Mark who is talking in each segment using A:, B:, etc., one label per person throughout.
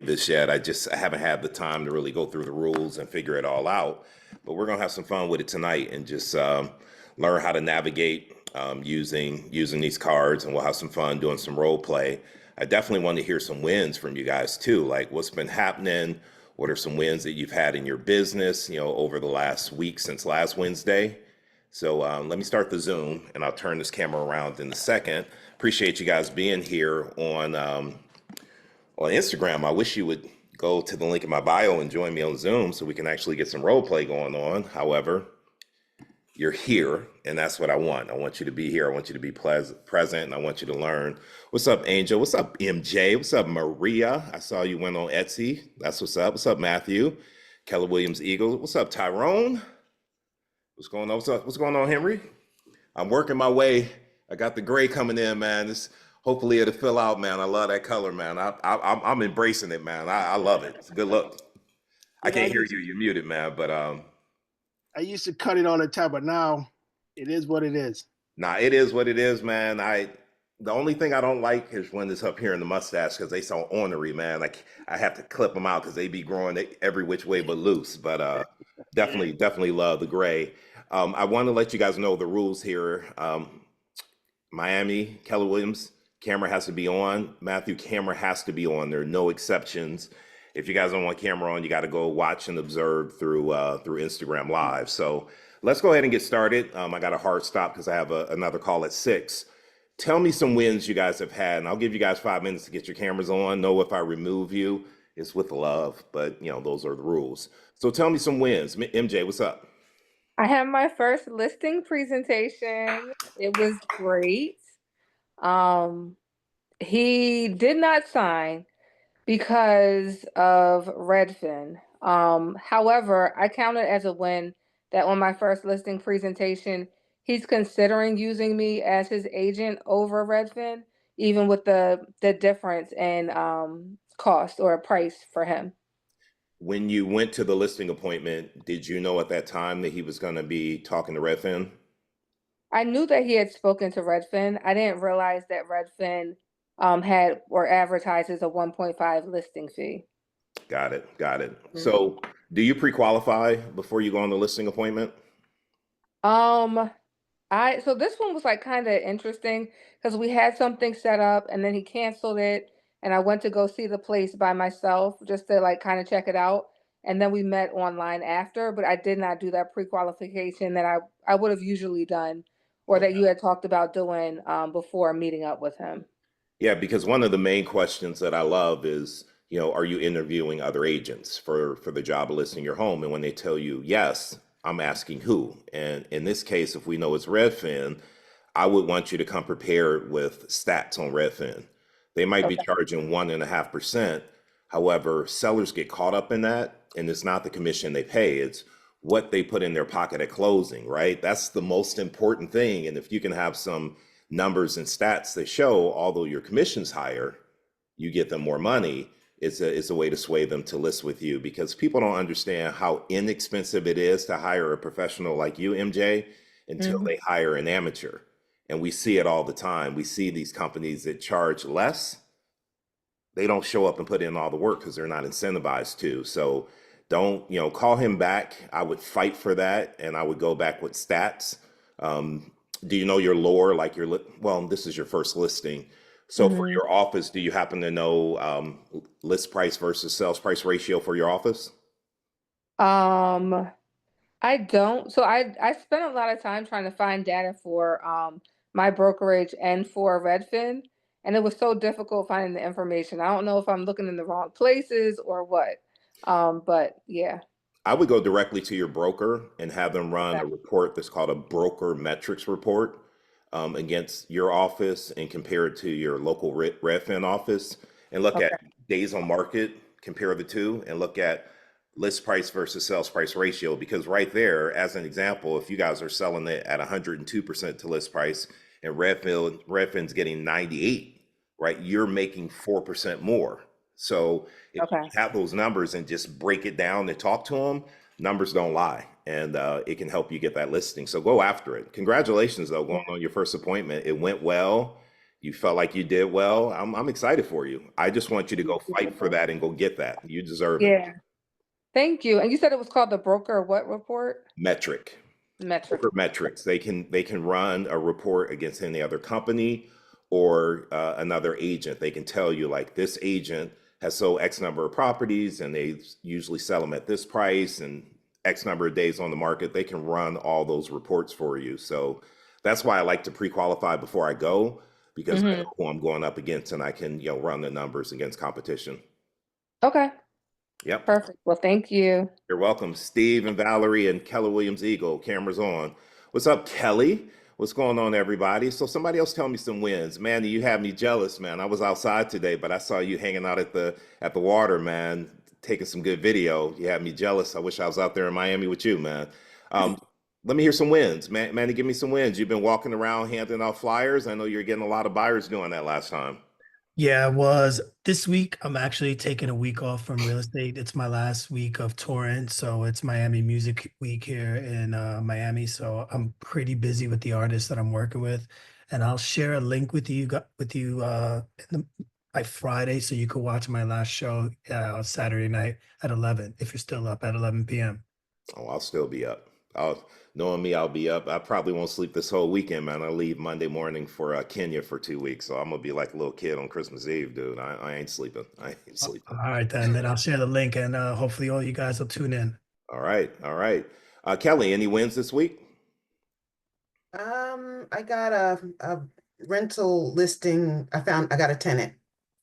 A: this yet. I haven't had the time to really go through the rules and figure it all out. But we're gonna have some fun with it tonight and just learn how to navigate using these cards, and we'll have some fun doing some role play. I definitely want to hear some wins from you guys too, like what's been happening. What are some wins that you've had in your business, over the last week since last Wednesday? So let me start the Zoom, and I'll turn this camera around in a second. Appreciate you guys being here on Instagram. I wish you would go to the link in my bio and join me on Zoom so we can actually get some role play going on. However, you're here, and that's what I want. I want you to be here. I want you to be present, and I want you to learn. What's up, Angel? What's up, MJ? What's up, Maria? I saw you went on Etsy. That's what's up. What's up, Matthew? Keller Williams Eagle. What's up, Tyrone? What's going on? What's up? What's going on, Henry? I'm working my way. I got the gray coming in, man. Hopefully it'll fill out, man. I love that color, man. I'm embracing it, man. I love it. It's a good look. I can't hear you. You're muted, man. But
B: I used to cut it all the time, but now it is what it is.
A: Nah, it is what it is, man. The only thing I don't like is when it's up here in the mustache because they so ornery, man. Like I have to clip them out because they be growing every which way but loose. But definitely love the gray. I want to let you guys know the rules here. Miami, Keller Williams, camera has to be on. Matthew, camera has to be on. There are no exceptions. If you guys don't want camera on, you got to go watch and observe through Instagram Live. So let's go ahead and get started. I got a hard stop because I have another call at 6. Tell me some wins you guys have had, and I'll give you guys 5 minutes to get your cameras on. Know if I remove you, it's with love, but those are the rules. So tell me some wins. MJ, what's up?
C: I had my first listing presentation. It was great. He did not sign because of Redfin. However, I count it as a win that on my first listing presentation, he's considering using me as his agent over Redfin, even with the difference in cost or price for him.
A: When you went to the listing appointment, did you know at that time that he was going to be talking to Redfin?
C: I knew that he had spoken to Redfin. I didn't realize that Redfin had or advertises a 1.5 listing fee.
A: Got it. So do you pre-qualify before you go on the listing appointment?
C: So this one was like kind of interesting because we had something set up and then he canceled it, and I went to go see the place by myself just to like kind of check it out. And then we met online after, but I did not do that pre-qualification that I would have usually done, or that you had talked about doing before meeting up with him.
A: Yeah, because one of the main questions that I love is, are you interviewing other agents for the job of listing your home? And when they tell you yes, I'm asking who. And in this case, if we know it's Redfin, I would want you to come prepared with stats on Redfin. They might be charging 1.5%. However, sellers get caught up in that, and it's not the commission they pay, it's what they put in their pocket at closing, right? That's the most important thing. And if you can have some numbers and stats that show, although your commission's higher, you get them more money, it's a way to sway them to list with you, because people don't understand how inexpensive it is to hire a professional like you, MJ, until they hire an amateur. And we see it all the time. We see these companies that charge less, they don't show up and put in all the work because they're not incentivized to. So don't, call him back. I would fight for that, and I would go back with stats. Do you know your lore? Like well, this is your first listing. So for your office, do you happen to know list price versus sales price ratio for your office?
C: I don't. So I spent a lot of time trying to find data for my brokerage and for Redfin, and it was so difficult finding the information. I don't know if I'm looking in the wrong places or what. But yeah.
A: I would go directly to your broker and have them run a report that's called a broker metrics report against your office and compare it to your local Redfin office, and look at days on market, compare the two, and look at list price versus sales price ratio. Because right there, as an example, if you guys are selling it at 102% to list price and Redfin's getting 98, right, you're making 4% more. So if you have those numbers and just break it down and talk to them, numbers don't lie, and it can help you get that listing. So go after it. Congratulations, though, going on your first appointment. It went well. You felt like you did well. I'm excited for you. I just want you to go fight for that and go get that. You deserve it.
C: Yeah. Thank you. And you said it was called the broker what report?
A: Metric.
C: Metric.
A: Broker metrics. They can run a report against any other company or another agent. They can tell you like this agent has sold X number of properties and they usually sell them at this price and X number of days on the market. They can run all those reports for you. So that's why I like to pre-qualify before I go because I
C: Hmm.
A: know who I'm going up against and I can run the numbers against competition.
C: Okay.
A: Yep.
C: Perfect. Well, thank you.
A: You're welcome. Steve and Valerie and Keller Williams Eagle, cameras on. What's up, Kelly? What's going on, everybody? So somebody else tell me some wins. Mandy, you have me jealous, man. I was outside today, but I saw you hanging out at the water, man, taking some good video. You had me jealous. I wish I was out there in Miami with you, man. Um, Let me hear some wins. Mandy, give me some wins. You've been walking around handing out flyers. I know you're getting a lot of buyers doing that last time.
D: Yeah, it was this week. I'm actually taking a week off from real estate. It's my last week of touring, so it's Miami Music Week here in Miami. So I'm pretty busy with the artists that I'm working with, and I'll share a link with you by Friday, so you can watch my last show on Saturday night at 11 if you're still up at 11 p.m.
A: Oh, I'll still be up. Knowing me, I'll be up. I probably won't sleep this whole weekend, man. I leave Monday morning for Kenya for 2 weeks, so I'm gonna be like a little kid on Christmas Eve, dude. I ain't sleeping. I ain't sleeping.
D: All right, then I'll share the link, and hopefully all you guys will tune in.
A: All right, all right. Kelly, any wins this week?
E: I got a rental listing. I got a tenant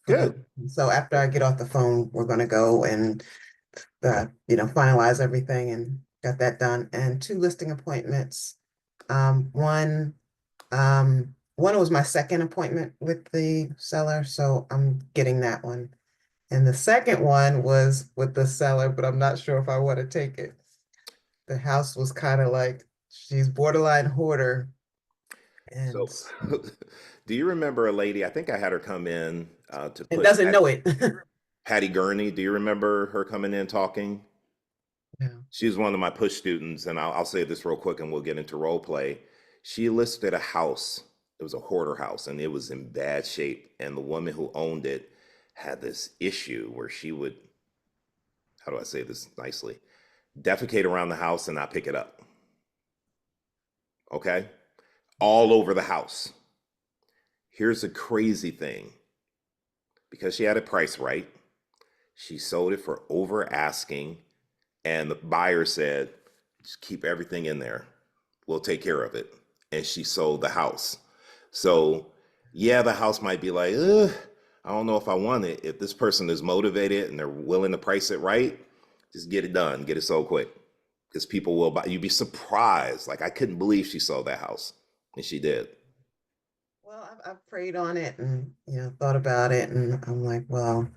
E: for
A: Good.
E: so after I get off the phone, we're gonna go and finalize everything and got that done. And two listing appointments. One was my second appointment with the seller, so I'm getting that one. And the second one was with the seller, but I'm not sure if I want to take it. The house was kind of like she's borderline hoarder.
A: So,
E: And
A: do you remember a lady? I think I had her come in to
E: it
A: put
E: doesn't know it.
A: Patty Gurney. Do you remember her coming in talking?
E: Yeah.
A: She was one of my push students, and I'll say this real quick and we'll get into role play. She listed a house. It was a hoarder house, and it was in bad shape. And the woman who owned it had this issue where she would, how do I say this nicely, defecate around the house and not pick it up. Okay? All over the house. Here's the crazy thing. Because she had it priced right, she sold it for over asking, and the buyer said, just keep everything in there. We'll take care of it. And she sold the house. So, yeah, the house might be like, ugh, I don't know if I want it. If this person is motivated and they're willing to price it right, just get it done, get it sold quick. Because people will buy. You'd be surprised. Like, I couldn't believe she sold that house. And she did.
E: Well, I've prayed on it and thought about it, and I'm like, well,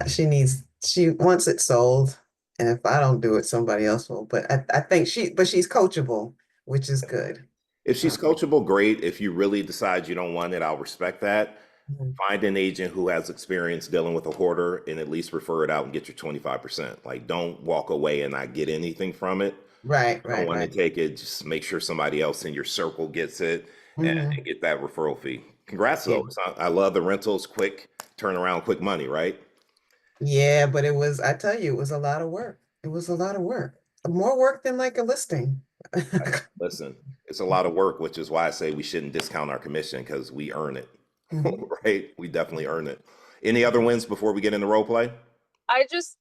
E: she wants it sold, and if I don't do it, somebody else will. But I think she's coachable, which is good.
A: If she's coachable, great. If you really decide you don't want it, I'll respect that.
E: Mhm.
A: Find an agent who has experience dealing with a hoarder and at least refer it out and get your 25%. Like, don't walk away and not get anything from it.
E: Right,
A: Don't want to
E: right.
A: take it. Just make sure somebody else in your circle gets it
E: Mhm.
A: and get that referral fee. Congrats,
E: Yeah.
A: though. I love the rentals, quick turnaround, quick money, right?
E: Yeah, but I tell you, it was a lot of work. It was a lot of work. More work than like a listing.
A: Listen, it's a lot of work, which is why I say we shouldn't discount our commission because we earn it,
E: Mhm.
A: right? We definitely earn it. Any other wins before we get into role play?
F: I just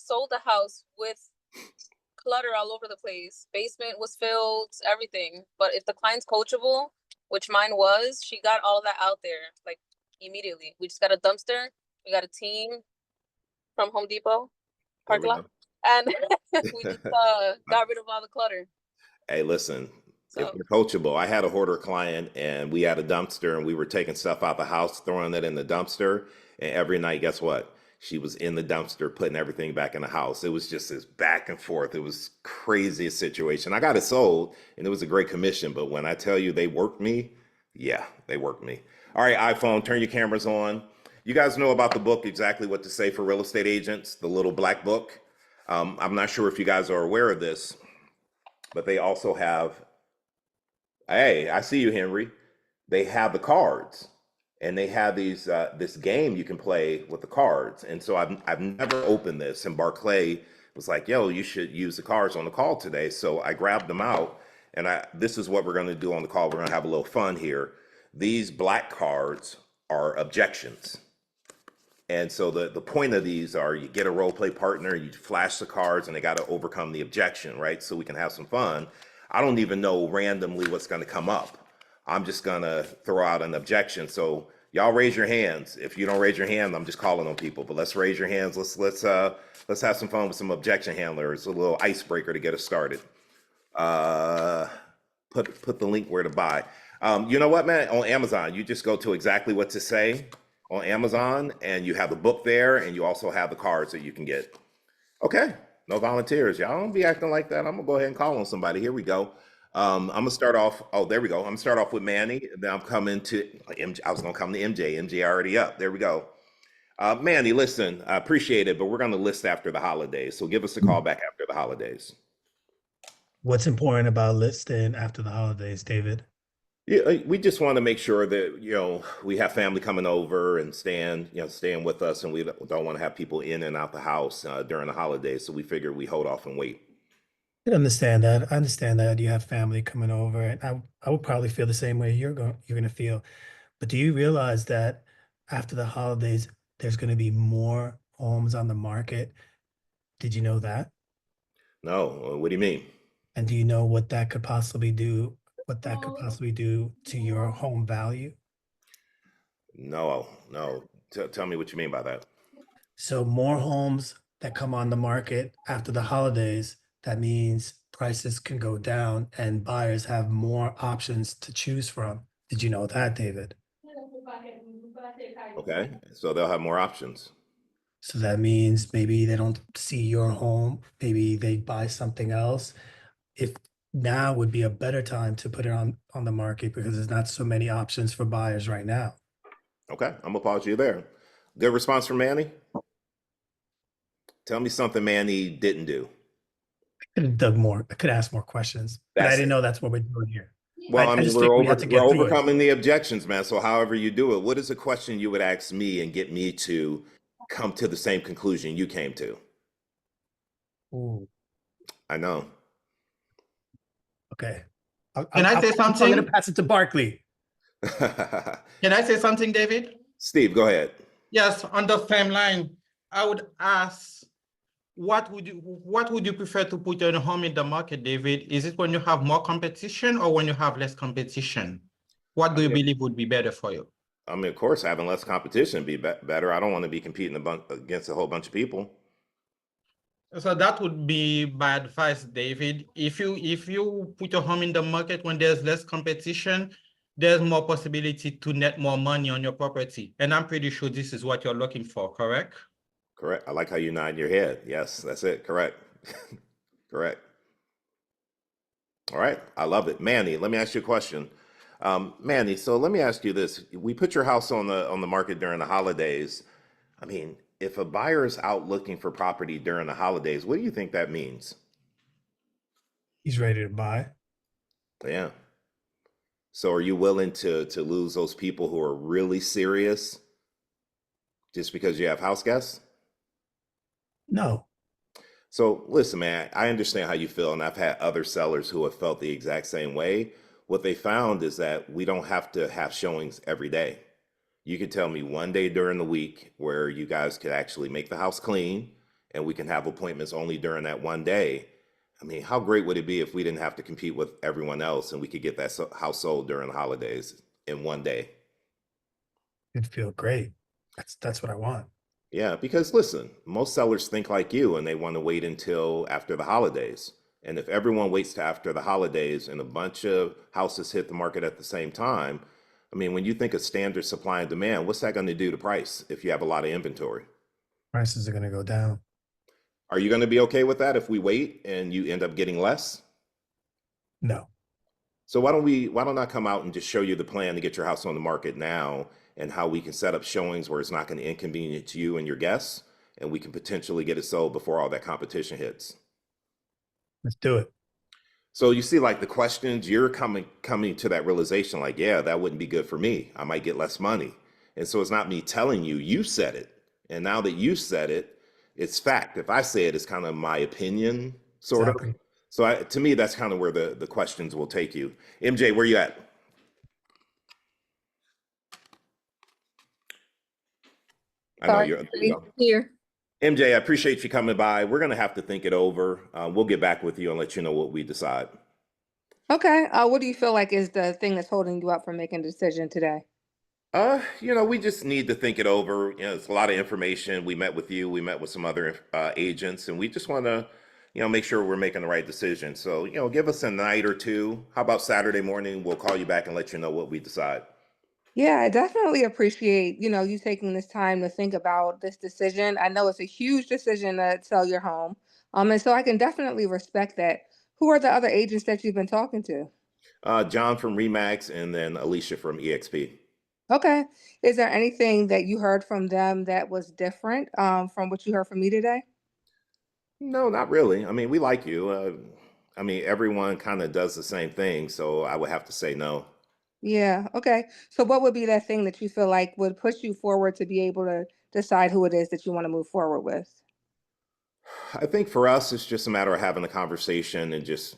F: sold a house with clutter all over the place. Basement was filled, everything. But if the client's coachable, which mine was, she got all of that out there like immediately. We just got a dumpster. We got a team from Home Depot
A: There
F: parking
A: we
F: lot,
A: go.
F: and we just got rid of all the clutter.
A: Hey, listen, if
F: So
A: we're coachable, I had a hoarder client and we had a dumpster and we were taking stuff out the house, throwing it in the dumpster. And every night, guess what? She was in the dumpster, putting everything back in the house. It was just this back and forth. It was craziest situation. I got it sold and it was a great commission. But when I tell you they worked me, yeah, they worked me. All right, iPhone, turn your cameras on. You guys know about the book, Exactly What to Say for Real Estate Agents, the little black book. I'm not sure if you guys are aware of this, but they also have, hey, I see you, Henry. They have the cards. and they have these this game you can play with the cards. And so I've never opened this, and Barclay was like, "Yo, you should use the cards on the call today." So I grabbed them out, and this is what we're going to do on the call. We're going to have a little fun here. These black cards are objections. And so the point of these are you get a role play partner, you flash the cards, and they got to overcome the objection, right? So we can have some fun. I don't even know randomly what's going to come up. I'm just going to throw out an objection. So y'all raise your hands. If you don't raise your hand, I'm just calling on people. But let's raise your hands. Let's have some fun with some objection handlers. A little icebreaker to get us started. Put the link where to buy. You know what, man? On Amazon, you just go to exactly what to say on Amazon, and you have the book there, and you also have the cards that you can get. Okay, no volunteers. Y'all don't be acting like that. I'm gonna go ahead and call on somebody. Here we go. I'm gonna start off. Oh, there we go. I'm gonna start off with Manny. Then I'm coming to MJ. I was gonna come to MJ. MJ already up. There we go. Manny, listen, I appreciate it, but we're gonna list after the holidays. So give us a call back after the holidays.
D: What's important about listing after the holidays, David?
A: Yeah, we just want to make sure that, we have family coming over and staying with us, and we don't want to have people in and out the house during the holidays. So we figure we hold off and wait.
D: I understand that. I understand that you have family coming over, and I would probably feel the same way you're going to feel. But do you realize that after the holidays, there's going to be more homes on the market? Did you know that?
A: No, what do you mean?
D: And do you know what that could possibly do? What that could possibly do to your home value?
A: No. Tell me what you mean by that.
D: So more homes that come on the market after the holidays, that means prices can go down and buyers have more options to choose from. Did you know that, David?
A: Okay, so they'll have more options.
D: So that means maybe they don't see your home, maybe they buy something else. If now would be a better time to put it on the market because there's not so many options for buyers right now.
A: Okay, I'm gonna pause you there. Good response from Manny. Tell me something Manny didn't do.
D: I could have dug more. I could ask more questions, but I
A: That's
D: didn't
A: it.
D: know that's what we're doing here.
A: Well,
D: I
A: I mean,
D: just
A: we're
D: figured we had to get through it.
A: overcoming the objections, man. So however you do it, what is a question you would ask me and get me to come to the same conclusion you came to?
D: Ooh,
A: I know.
D: okay.
G: Can I say
D: I'm gonna
G: something?
D: pass it to Barkley.
G: Can I say something, David?
A: Steve, go ahead.
G: Yes, on the same line, I would ask, what would you prefer to put your home in the market, David? Is it when you have more competition or when you have less competition? What do you believe would be better for you?
A: I mean, of course, having less competition would be better. I don't want to be competing against a whole bunch of people.
G: So that would be my advice, David. If you put your home in the market when there's less competition, there's more possibility to net more money on your property. And I'm pretty sure this is what you're looking for, correct?
A: Correct. I like how you nod your head. Yes, that's it. Correct. Correct. All right. I love it. Manny, let me ask you a question. Manny, so let me ask you this. We put your house on the market during the holidays. I mean, if a buyer is out looking for property during the holidays, what do you think that means?
D: He's ready to buy.
A: Yeah. So are you willing to lose those people who are really serious just because you have house guests?
D: No.
A: So listen, man, I understand how you feel, and I've had other sellers who have felt the exact same way. What they found is that we don't have to have showings every day. You could tell me one day during the week where you guys could actually make the house clean, and we can have appointments only during that one day. I mean, how great would it be if we didn't have to compete with everyone else and we could get that house sold during the holidays in one day?
D: It'd feel great. That's what I want.
A: Yeah, because listen, most sellers think like you and they want to wait until after the holidays. And if everyone waits to after the holidays and a bunch of houses hit the market at the same time, I mean, when you think of standard supply and demand, what's that going to do to price if you have a lot of inventory?
D: Prices are going to go down.
A: Are you going to be okay with that if we wait and you end up getting less?
D: No.
A: So why don't I come out and just show you the plan to get your house on the market now and how we can set up showings where it's not going to inconvenience you and your guests, and we can potentially get it sold before all that competition hits.
D: Let's do it.
A: So you see, like the questions, you're coming to that realization, like, yeah, that wouldn't be good for me. I might get less money. And so it's not me telling you, you said it. And now that you said it, it's fact. If I say it, it's kind of my opinion, sort
D: Exactly.
A: of. So to me, that's kind of where the questions will take you. MJ, where you at? I know
C: Sorry,
A: you're, there you go.
C: here.
A: MJ, I appreciate you coming by. We're going to have to think it over. We'll get back with you and let you know what we decide.
C: Okay. What do you feel like is the thing that's holding you up from making a decision today?
A: We just need to think it over. It's a lot of information. We met with you, we met with some other agents, and we just want to, make sure we're making the right decision. So, give us a night or two. How about Saturday morning? We'll call you back and let you know what we decide.
C: Yeah, I definitely appreciate, you taking this time to think about this decision. I know it's a huge decision to sell your home. And so I can definitely respect that. Who are the other agents that you've been talking to?
A: John from Remax and then Alicia from EXP.
C: Okay. Is there anything that you heard from them that was different from what you heard from me today?
A: No, not really. I mean, we like you. Everyone kind of does the same thing, so I would have to say no.
C: Yeah. Okay. So what would be that thing that you feel like would push you forward to be able to decide who it is that you want to move forward with?
A: I think for us, it's just a matter of having a conversation and just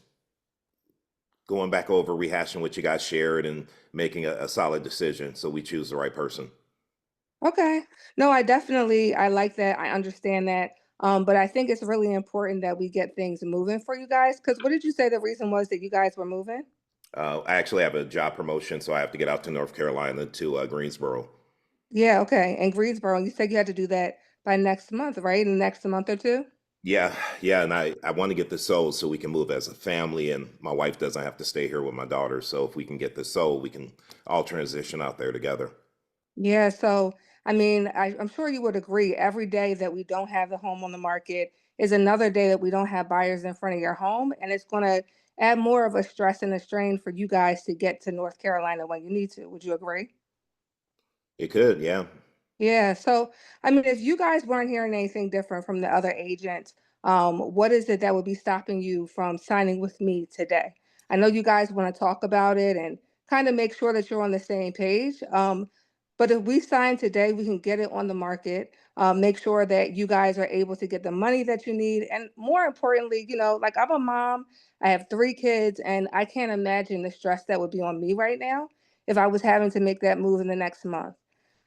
A: going back over, rehashing what you guys shared and making a solid decision so we choose the right person.
C: Okay. No, I like that. I understand that. But I think it's really important that we get things moving for you guys. Because what did you say the reason was that you guys were moving?
A: I actually have a job promotion, so I have to get out to North Carolina to Greensboro.
C: Yeah, okay. And Greensboro, you said you had to do that by next month, right? In the next month or two?
A: Yeah, yeah, and I want to get this sold so we can move as a family, and my wife doesn't have to stay here with my daughter. So if we can get this sold, we can all transition out there together.
C: Yeah, so I'm sure you would agree, every day that we don't have the home on the market is another day that we don't have buyers in front of your home, and it's going to add more of a stress and a strain for you guys to get to North Carolina when you need to. Would you agree?
A: It could, yeah.
C: Yeah, so if you guys weren't hearing anything different from the other agents, what is it that would be stopping you from signing with me today? I know you guys want to talk about it and kind of make sure that you're on the same page. But if we sign today, we can get it on the market, make sure that you guys are able to get the money that you need. And more importantly, like I'm a mom, I have 3 kids, and I can't imagine the stress that would be on me right now if I was having to make that move in the next month.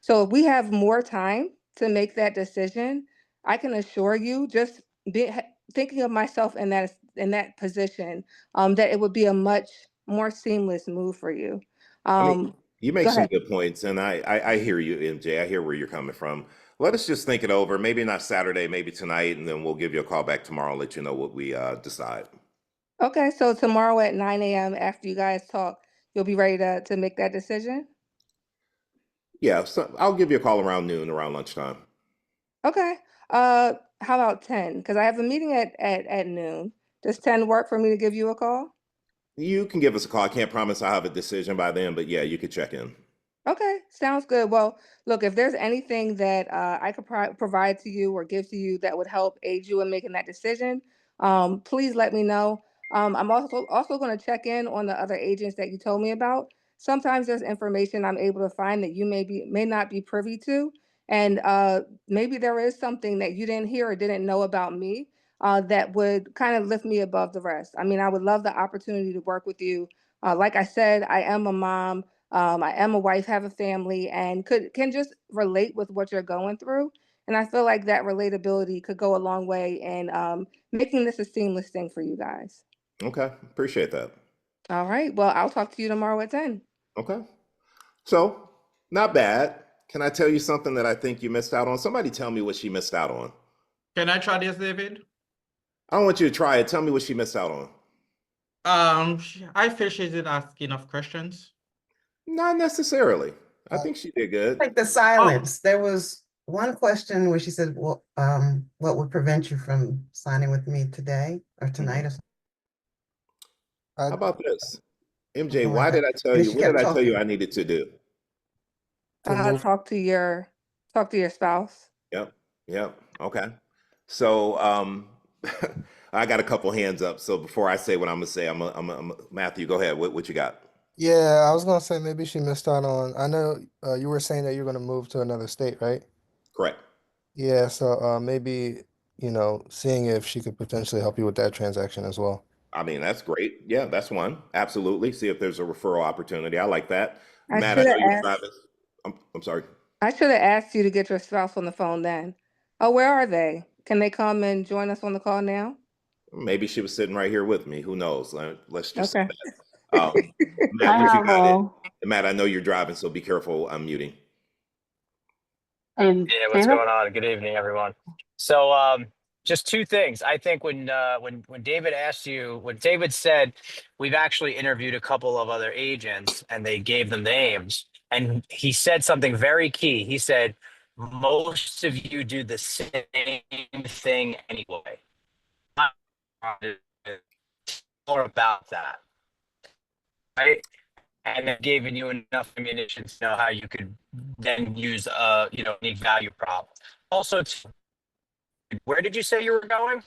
C: So if we have more time to make that decision, I can assure you, just thinking of myself in that position, that it would be a much more seamless move for you.
A: I mean,
C: Um,
A: you make
C: Go
A: some
C: ahead.
A: good points, and I hear you, MJ. I hear where you're coming from. Let us just think it over. Maybe not Saturday, maybe tonight, and then we'll give you a call back tomorrow and let you know what we decide.
C: Okay, so tomorrow at 9 a.m. after you guys talk, you'll be ready to make that decision?
A: Yeah, so I'll give you a call around noon, around lunchtime.
C: Okay. How about 10? Because I have a meeting at noon. Does 10 work for me to give you a call?
A: You can give us a call. I can't promise I'll have a decision by then, but yeah, you could check in.
C: Okay, sounds good. Well, look, if there's anything that I could provide to you or give to you that would help aid you in making that decision, please let me know. I'm also going to check in on the other agents that you told me about. Sometimes there's information I'm able to find that you may not be privy to, and maybe there is something that you didn't hear or didn't know about me that would kind of lift me above the rest. I would love the opportunity to work with you. Like I said, I am a mom. I am a wife, have a family, and can just relate with what you're going through. And I feel like that relatability could go a long way in making this a seamless thing for you guys.
A: Okay, appreciate that.
C: All right. Well, I'll talk to you tomorrow at 10.
A: Okay, so not bad. Can I tell you something that I think you missed out on? Somebody tell me what she missed out on.
G: Can I try this, David?
A: I don't want you to try it. Tell me what she missed out on.
G: I feel she didn't ask enough questions.
A: Not necessarily. I think she did good.
E: Like the silence, there was one question where she said, well, what would prevent you from signing with me today or tonight or something?
A: How about this? MJ,
E: Something
A: why
E: like
A: did
E: that.
A: I tell
E: And then
A: you?
E: she
A: What did
E: kept
A: I tell you
E: talking.
A: I needed to do?
C: Talk to your spouse.
A: Yep. Yep. Okay. So I got a couple hands up. So before I say what I'm gonna say, Matthew, go ahead. What you got?
H: Yeah, I was gonna say maybe she missed out on. I know you were saying that you're gonna move to another state, right?
A: Correct.
H: Yeah, so maybe, seeing if she could potentially help you with that transaction as well.
A: I mean, that's great. Yeah, that's one. Absolutely. See if there's a referral opportunity. I like that.
C: I
A: Matt, I
C: should
A: know
C: have
A: you're
C: asked.
A: driving. I'm sorry.
C: I should have asked you to get your spouse on the phone then. Oh, where are they? Can they come and join us on the call now?
A: Maybe she was sitting right here with me. Who knows? Let's just say
C: Okay.
A: that. Matt,
I: I
A: what you
I: have
A: got?
I: a,
A: Matt, I know you're driving, so be careful. I'm muting.
I: hey,
J: Yeah, what's
I: David?
J: going on? Good evening, everyone. So, just two things. I think when David asked you, when David said we've actually interviewed a couple of other agents and they gave them names, and he said something very key. He said most of you do the same thing anyway. More about that, right? And then giving you enough ammunition to know how you could then use unique value prop. Also, where did you say you were going?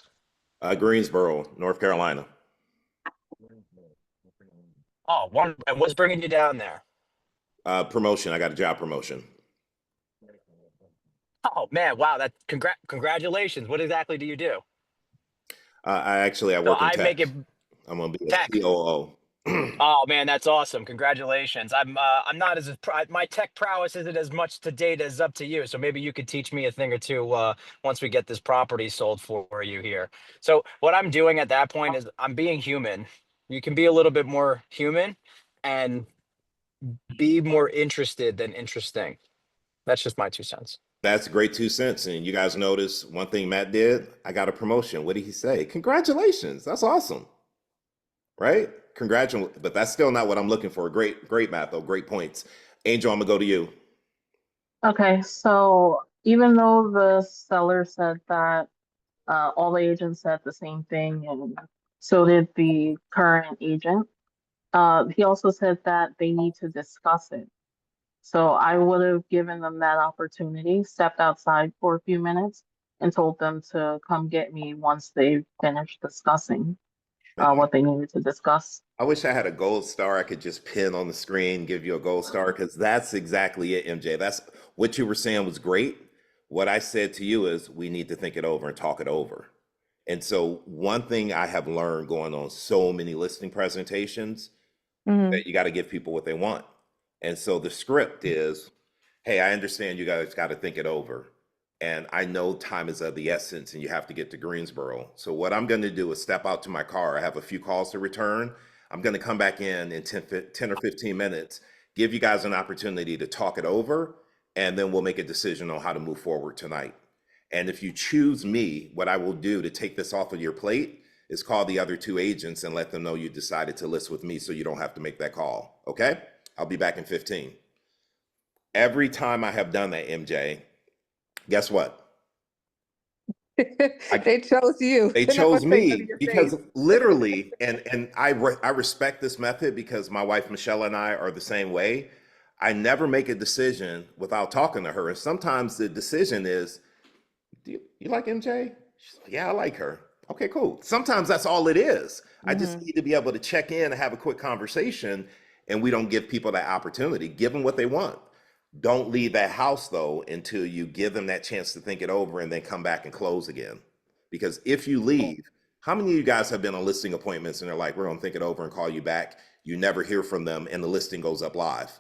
A: Greensboro, North Carolina.
J: Oh, one. And what's bringing you down there?
A: Promotion. I got a job promotion.
J: Oh man, wow! That congratulations. What exactly do you do?
A: I
J: So
A: work in
J: I make
A: tech.
J: it
A: I'm gonna be a
J: tech.
A: COO.
J: Oh man, that's awesome! Congratulations. I'm not as my tech prowess isn't as much to date as up to you. So maybe you could teach me a thing or two once we get this property sold for you here. So what I'm doing at that point is I'm being human. You can be a little bit more human and be more interested than interesting. That's just my 2 cents.
A: That's great 2 cents. And you guys notice one thing Matt did? I got a promotion. What did he say? Congratulations. That's awesome. Right? Congratulations. But that's still not what I'm looking for. Great, Matt, though. Great points. Angel, I'm gonna go to you.
I: Okay, so even though the seller said that all the agents said the same thing, and so did the current agent, he also said that they need to discuss it. So I would have given them that opportunity, stepped outside for a few minutes, and told them to come get me once they finished discussing what they needed to discuss.
A: I wish I had a gold star I could just pin on the screen, give you a gold star, because that's exactly it, MJ. That's what you were saying was great. What I said to you is we need to think it over and talk it over. And so one thing I have learned going on so many listing presentations
C: Mhm.
A: that you got to give people what they want. And so the script is, hey, I understand you guys got to think it over. And I know time is of the essence and you have to get to Greensboro. So what I'm going to do is step out to my car. I have a few calls to return. I'm going to come back in 10 or 15 minutes, give you guys an opportunity to talk it over, and then we'll make a decision on how to move forward tonight. And if you choose me, what I will do to take this off of your plate is call the other two agents and let them know you decided to list with me so you don't have to make that call. Okay? I'll be back in 15. Every time I have done that, MJ, guess what?
C: They chose you.
A: They
C: They're not gonna
A: chose
C: say none
A: me
C: of your
A: because
C: face.
A: literally, and I respect this method because my wife Michelle and I are the same way. I never make a decision without talking to her, and sometimes the decision is, "Do you like MJ?" She's like, "Yeah, I like her." Okay, cool. Sometimes that's all it is. I just
C: Mhm.
A: need to be able to check in and have a quick conversation, and we don't give people that opportunity. Give them what they want. Don't leave that house though until you give them that chance to think it over and then come back and close again. Because if you leave, how many of you guys have been on listing appointments and they're like, we're gonna think it over and call you back? You never hear from them and the listing goes up live.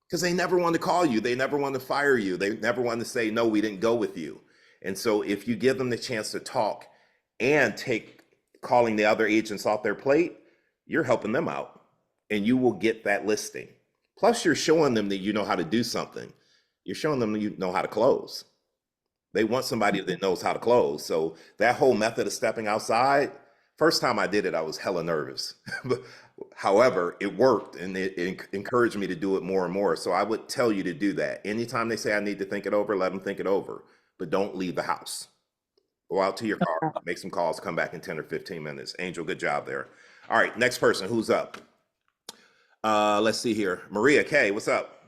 A: Because they never want to call you, they never want to fire you, they never want to say, no, we didn't go with you. And so if you give them the chance to talk and take calling the other agents off their plate, you're helping them out and you will get that listing. Plus, you're showing them that you know how to do something. You're showing them you know how to close. They want somebody that knows how to close. So that whole method of stepping outside, first time I did it, I was hella nervous. However, it worked and it encouraged me to do it more and more. So I would tell you to do that. Anytime they say I need to think it over, let them think it over, but don't leave the house. Go out to your car, make some calls, come back in 10 or 15 minutes. Angel, good job there. All right, next person, who's up? Let's see here. Maria K, what's up?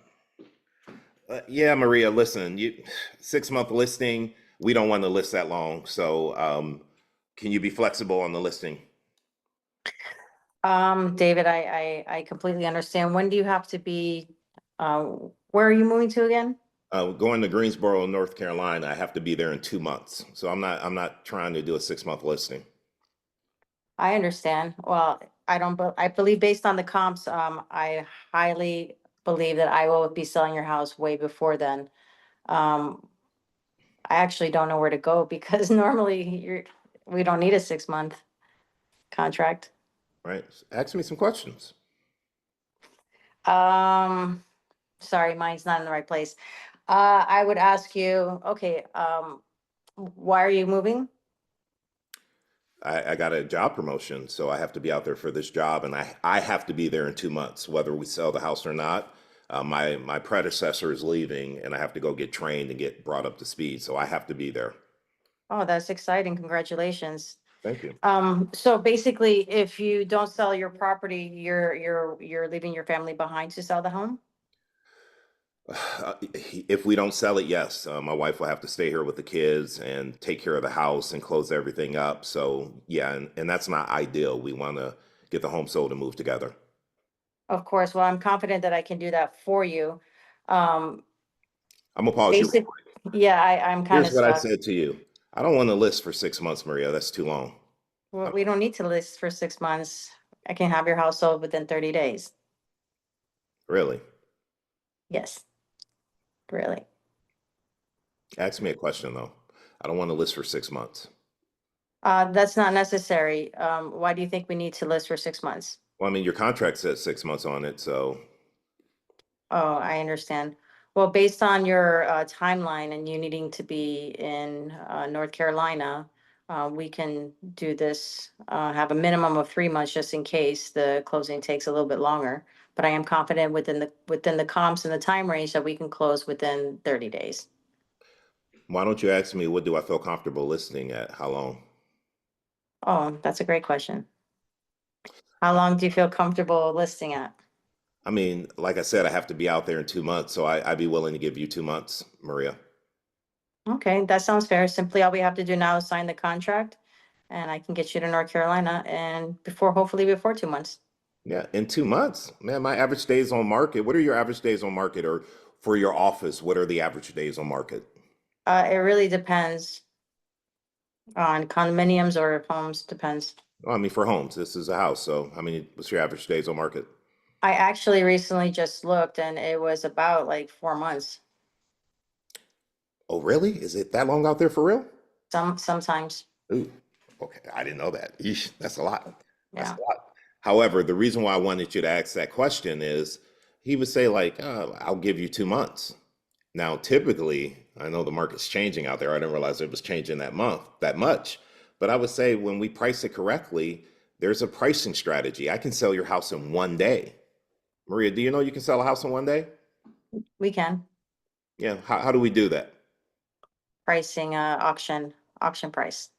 A: Yeah, Maria, listen, 6 month listing, we don't want to list that long. So can you be flexible on the listing?
K: David, I completely understand. When do you have to be, where are you moving to again?
A: Going to Greensboro, North Carolina, I have to be there in 2 months. So I'm not trying to do a 6-month listing.
K: I understand. Well, I believe based on the comps, I highly believe that I will be selling your house way before then. I actually don't know where to go because normally we don't need a 6-month contract.
A: Right? Ask me some questions.
K: Sorry, mine's not in the right place. I would ask you, okay, why are you moving?
A: I got a job promotion, so I have to be out there for this job, and I have to be there in 2 months, whether we sell the house or not. My predecessor is leaving, and I have to go get trained and get brought up to speed, so I have to be there.
K: Oh, that's exciting. Congratulations.
A: Thank you.
K: So basically, if you don't sell your property, you're leaving your family behind to sell the home?
A: If we don't sell it, yes, my wife will have to stay here with the kids and take care of the house and close everything up. So yeah, and that's not ideal. We want to get the home sold and move together.
K: Of course. Well, I'm confident that I can do that for you.
A: I'm gonna pause you.
K: Basic, yeah, I'm kind
A: Here's
K: of
A: what I
K: stuck.
A: said to you. I don't want to list for 6 months, Maria. That's too long.
K: Well, we don't need to list for 6 months. I can have your house sold within 30 days.
A: Really?
K: Yes, really.
A: Ask me a question though. I don't want to list for 6 months.
K: That's not necessary. Why do you think we need to list for 6 months?
A: Well, I mean, your contract says 6 months on it, so
K: Oh, I understand. Well, based on your timeline and you needing to be in North Carolina, we can do this, have a minimum of 3 months just in case the closing takes a little bit longer. But I am confident within the comps and the time range that we can close within 30 days.
A: why don't you ask me what do I feel comfortable listing at? How long?
K: Oh, that's a great question. How long do you feel comfortable listing at?
A: I mean, like I said, I have to be out there in 2 months, so I'd be willing to give you 2 months, Maria.
K: Okay, that sounds fair. Simply all we have to do now is sign the contract and I can get you to North Carolina and hopefully before 2 months.
A: Yeah, in 2 months, man, my average days on market. What are your average days on market, or for your office, what are the average days on market?
K: It really depends on condominiums or homes, depends.
A: Well, I mean, for homes, this is a house, so I mean, what's your average days on market?
K: I actually recently just looked and it was about like 4 months,
A: Oh, really? Is it that long out there for real?
K: sometimes,
A: Ooh, okay, I didn't know that. Yeesh, that's a lot. That's
K: yeah.
A: a lot. However, the reason why I wanted you to ask that question is he would say like, I'll give you 2 months. Now, typically, I know the market's changing out there. I didn't realize it was changing that much. But I would say when we price it correctly, there's a pricing strategy. I can sell your house in one day. Maria, do you know you can sell a house in one day?
K: We can.
A: Yeah. How do we do that?
K: Pricing, auction price.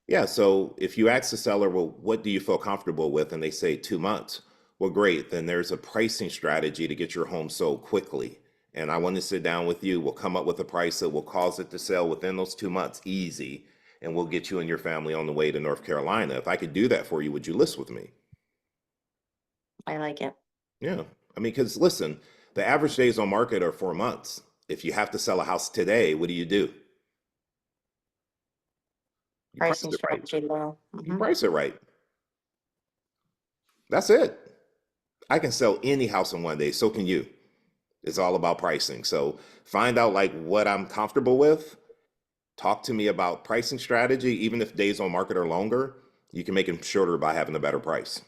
A: Yeah. So if you ask the seller, well, what do you feel comfortable with? And they say 2 months. Well, great. Then there's a pricing strategy to get your home sold quickly. And I want to sit down with you. We'll come up with a price that will cause it to sell within those 2 months, easy. And we'll get you and your family on the way to North Carolina. If I could do that for you, would you list with me?
K: I like it.
A: Yeah. I mean, because listen, the average days on market are 4 months. If you have to sell a house today, what do? You price
K: Pricing
A: it right.
K: strategy low.
A: You price it right. That's it. I can sell any house in one day. So can you. It's all about pricing. So find out like what I'm comfortable with. Talk to me about pricing strategy. Even if days on market are longer, you can make them shorter by having a better price.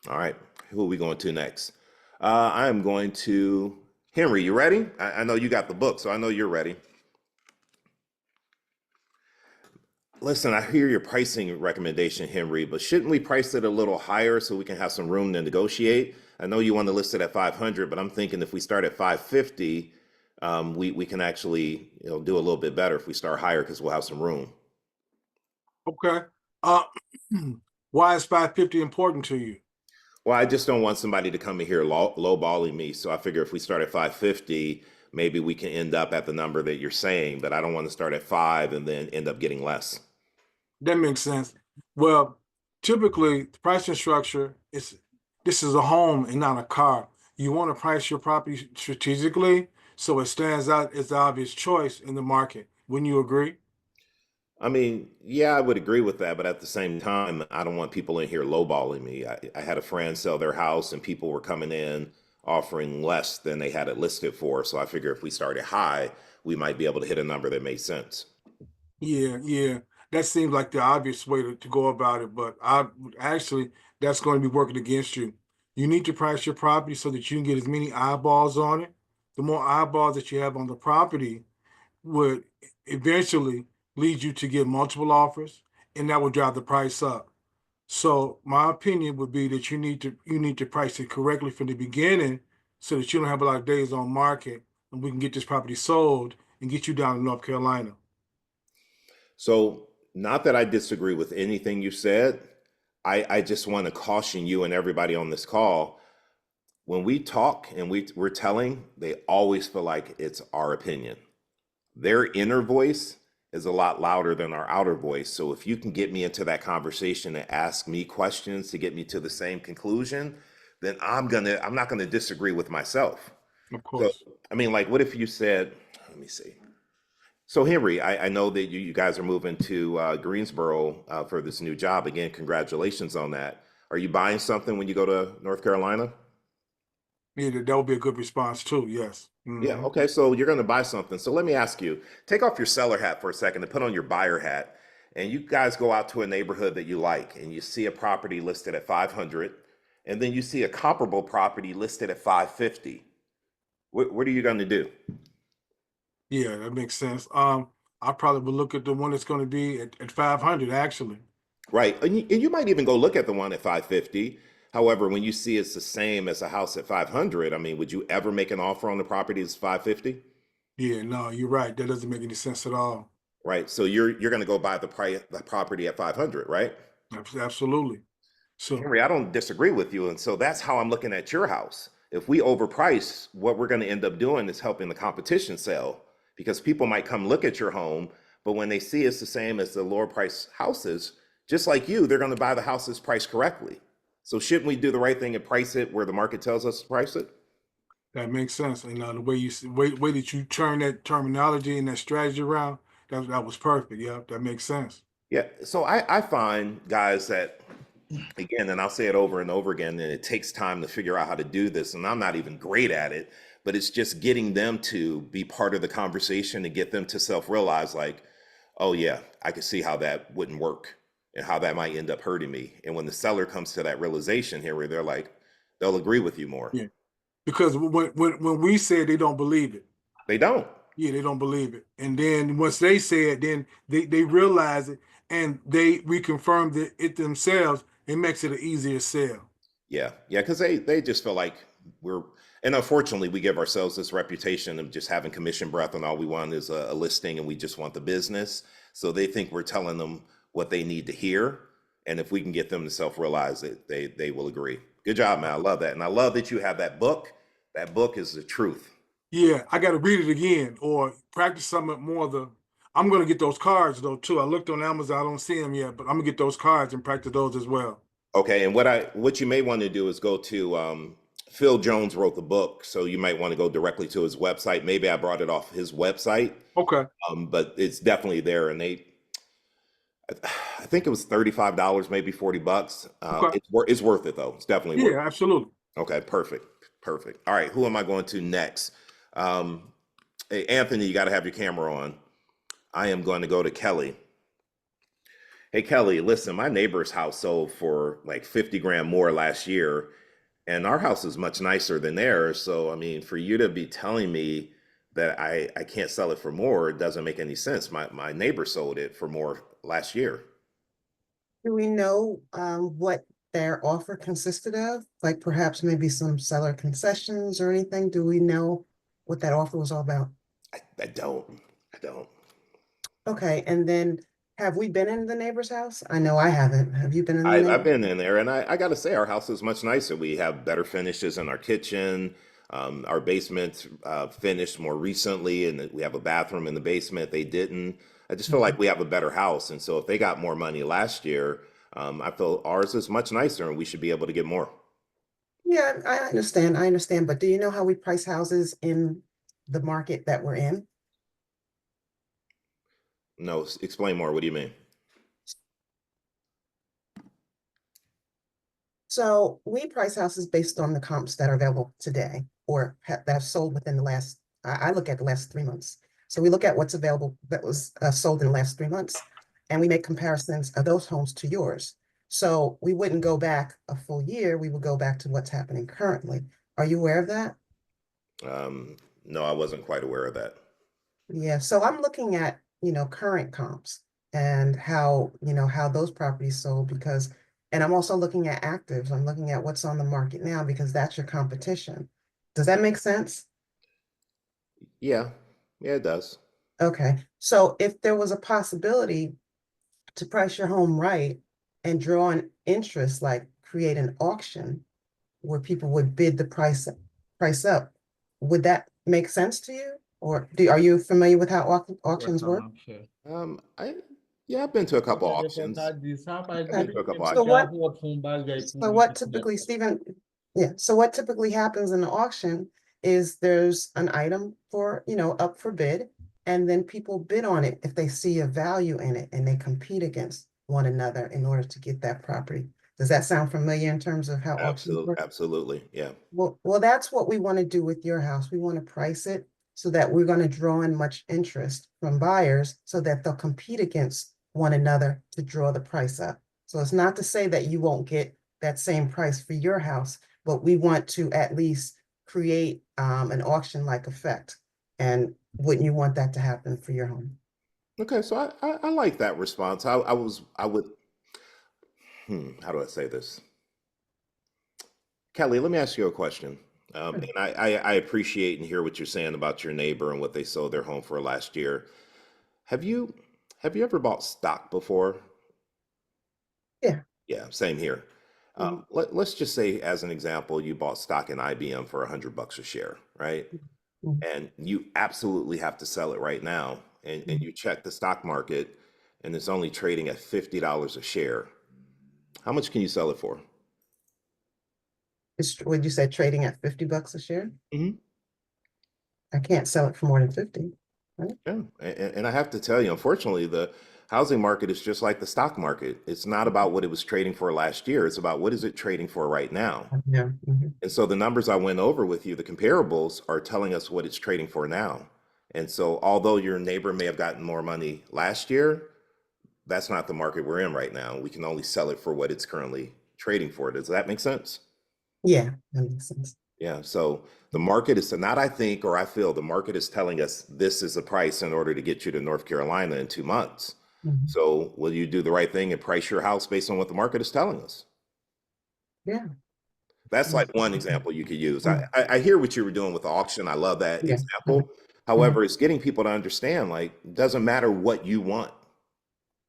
A: All right. Who are we going to next? I am going to Henry. You ready? I know you got the book, so I know you're ready. Listen, I hear your pricing recommendation, Henry, but shouldn't we price it a little higher so we can have some room to negotiate? I know you want to list it at 500, but I'm thinking if we start at 550, we can actually do a little bit better if we start higher because we'll have some room.
L: Okay. Why is 550 important to you?
A: Well, I just don't want somebody to come in here lowballing me. So I figure if we start at 550, maybe we can end up at the number that you're saying, but I don't want to start at 5 and then end up getting less.
L: That makes sense. Well, typically the pricing structure is, this is a home and not a car. You want to price your property strategically so it stands out as the obvious choice in the market. Wouldn't you agree?
A: I mean, yeah, I would agree with that, but at the same time, I don't want people in here lowballing me. I had a friend sell their house and people were coming in offering less than they had it listed for. So I figure if we started high, we might be able to hit a number that made sense.
L: Yeah, yeah. That seems like the obvious way to go about it, but I actually that's going to be working against you. You need to price your property so that you can get as many eyeballs on it. The more eyeballs that you have on the property would eventually lead you to get multiple offers, and that would drive the price up. So my opinion would be that you need to price it correctly from the beginning so that you don't have a lot of days on market and we can get this property sold and get you down to North Carolina.
A: So, not that I disagree with anything you said, I just want to caution you and everybody on this call. When we talk and we're telling, they always feel like it's our opinion. Their inner voice is a lot louder than our outer voice. So if you can get me into that conversation and ask me questions to get me to the same conclusion, then I'm not gonna disagree with myself.
L: Of
A: So,
L: course.
A: I mean, like, what if you said, let me see. So Henry, I know that you guys are moving to Greensboro for this new job. Again, congratulations on that. Are you buying something when you go to North Carolina?
L: Yeah, that would be a good response too. Yes.
A: Yeah,
L: Hmm.
A: okay, so you're gonna buy something. So let me ask you, take off your seller hat for a second and put on your buyer hat. And you guys go out to a neighborhood that you like and you see a property listed at 500 and then you see a comparable property listed at 550. What are you gonna do?
L: Yeah, that makes sense. I probably would look at the one that's going to be at 500 actually.
A: Right, and you might even go look at the one at 550. However, when you see it's the same as a house at 500, I mean, would you ever make an offer on the property that's 550?
L: Yeah, no, you're right. That doesn't make any sense at all.
A: Right, so you're gonna go buy the property at 500, right?
L: Absolutely. So
A: Henry, I don't disagree with you. And so that's how I'm looking at your house. If we overprice, what we're going to end up doing is helping the competition sell because people might come look at your home, but when they see it's the same as the lower price houses, just like you, they're going to buy the houses priced correctly. So shouldn't we do the right thing and price it where the market tells us to price it?
L: that makes sense. And the way way that you turn that terminology and that strategy around, that was perfect. Yeah, that makes sense.
A: Yeah. So I find guys that, again, and I'll say it over and over again, and it takes time to figure out how to do this. And I'm not even great at it, but it's just getting them to be part of the conversation and get them to self-realize like, oh yeah, I can see how that wouldn't work and how that might end up hurting me. And when the seller comes to that realization here where they're like, they'll agree with you more.
L: Yeah, because when we say they don't believe it.
A: They don't.
L: Yeah, they don't believe it. And then once they say it, then they realize it and they reconfirm it themselves. It makes it an easier sale.
A: Yeah. Yeah. Cause they just feel like and unfortunately we give ourselves this reputation of just having commission breath and all we want is a listing and we just want the business. So they think we're telling them what they need to hear. And if we can get them to self-realize it, they will agree. Good job, man. I love that. And I love that you have that book. That book is the truth.
L: Yeah, I got to read it again or practice some more of the. I'm going to get those cards though too. I looked on Amazon. I don't see them yet, but I'm gonna get those cards and practice those as well.
A: Okay. And what you may want to do is go to Phil Jones wrote the book. So you might want to go directly to his website. Maybe I brought it off his website.
L: Okay.
A: But it's definitely there. And I think it was $35, maybe $40.
L: Okay.
A: It's worth it though. It's definitely worth
L: Yeah,
A: it.
L: absolutely.
A: Okay, perfect. Perfect. All right, who am I going to next? Hey, Anthony, you got to have your camera on. I am going to go to Kelly. Hey, Kelly, listen, my neighbor's house sold for like 50 grand more last year, and our house is much nicer than theirs. So, I mean, for you to be telling me that I can't sell it for more, it doesn't make any sense. My neighbor sold it for more last year.
E: Do we know what their offer consisted of? Like perhaps maybe some seller concessions or anything? Do we know what that offer was all about?
A: I don't. I don't.
E: Okay, and then have we been in the neighbor's house? I know I haven't. Have you been in the
A: I've
E: neighbor?
A: been in there, and I got to say, our house is much nicer. We have better finishes in our kitchen. Our basement finished more recently, and we have a bathroom in the basement. They didn't. I just feel like we have a better house, and so if they got more money last year, I feel ours is much nicer and we should be able to get more.
E: Yeah, I understand, but do you know how we price houses in the market that we're in?
A: No, explain more. What do you mean?
E: So we price houses based on the comps that are available today or that have sold within the last, I look at the last 3 months. So we look at what's available that was sold in the last 3 months, and we make comparisons of those homes to yours. So we wouldn't go back a full year, we would go back to what's happening currently. Are you aware of that?
A: No, I wasn't quite aware of that.
E: Yeah, so I'm looking at, current comps and how, how those properties sold because, and I'm also looking at actives. I'm looking at what's on the market now because that's your competition. Does that make sense?
A: Yeah, yeah, it does.
E: Okay, so if there was a possibility to price your home right and draw an interest, like create an auction where people would bid the price up, would that make sense to you? Or are you familiar with how auctions work?
A: I yeah, I've been to a couple auctions. I've been to a couple
E: So
A: auctions.
E: what typically, Stephen, yeah, so what typically happens in the auction is there's an item for, up for bid, and then people bid on it if they see a value in it and they compete against one another in order to get that property. Does that sound familiar in terms of how auctions
A: Absolutely,
E: work?
A: absolutely. Yeah.
E: Well, that's what we want to do with your house. We want to price it so that we're going to draw in much interest from buyers so that they'll compete against one another to draw the price up. So it's not to say that you won't get that same price for your house, but we want to at least create an auction-like effect. And wouldn't you want that to happen for your home?
A: Okay, so I like that response. I would how do I say this? Kelly, let me ask you a question. And I appreciate and hear what you're saying about your neighbor and what they sold their home for last year. Have you ever bought stock before?
E: Yeah.
A: Yeah, same here. Let's just say, as an example, you bought stock in IBM for $100 a share, right?
E: Mhm.
A: And you absolutely have to sell it right now. And you check the stock market and it's only trading at $50 a share. How much can you sell it for?
E: Would you say trading at $50 a share?
A: Mhm.
E: I can't sell it for more than 50, right?
A: Yeah, and I have to tell you, unfortunately, the housing market is just like the stock market. It's not about what it was trading for last year. It's about what is it trading for right now.
E: Yeah. Mhm.
A: And so the numbers I went over with you, the comparables are telling us what it's trading for now. And so although your neighbor may have gotten more money last year, that's not the market we're in right now. We can only sell it for what it's currently trading for. Does that make sense?
E: Yeah, that makes sense.
A: Yeah, so the market is not, I think, or I feel the market is telling us this is the price in order to get you to North Carolina in 2 months.
E: Mhm.
A: So will you do the right thing and price your house based on what the market is telling us?
E: Yeah.
A: That's like one
E: Mhm.
A: example you could use.
E: Mhm.
A: I hear what you were doing with the auction. I love that
E: Yeah.
A: example. However, it's getting people to understand, like, it doesn't matter what you want.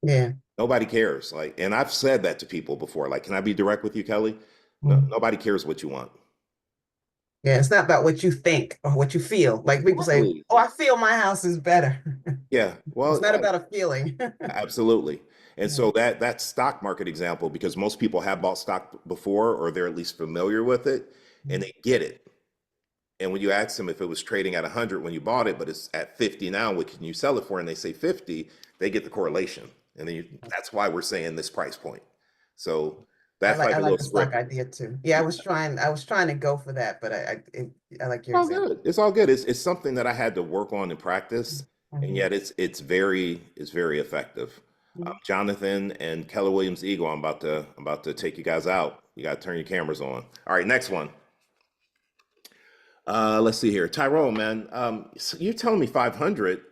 E: Yeah.
A: Nobody cares. Like, and I've said that to people before. Like, can I be direct with you, Kelly? No,
E: Mhm.
A: nobody cares what you want.
E: Yeah, it's not about what you think or what you feel. Like people say,
A: Exactly.
E: "Oh, I feel my house is better."
A: Yeah.
E: It's
A: Well,
E: not about a feeling.
A: absolutely. And
E: Yeah.
A: so that stock market example, because most people have bought stock before, or they're at least familiar with it, and they get it. And when you ask them if it was trading at 100 when you bought it, but it's at 50 now, what can you sell it for? And they say 50, they get the correlation. And then that's why we're saying this price point. So that's like
E: I
A: a
E: like
A: little
E: the stock
A: script.
E: idea too. Yeah, I was trying to go for that, but I like your
A: All
E: example.
A: good. It's all good. It's something that I had to work on and practice, and
E: Mhm.
A: yet it's very effective.
E: Mhm.
A: Jonathan and Keller Williams Eagle. I'm about to take you guys out. You got to turn your cameras on. All right, next one. Let's see here, Tyrone, man. So you're telling me 500.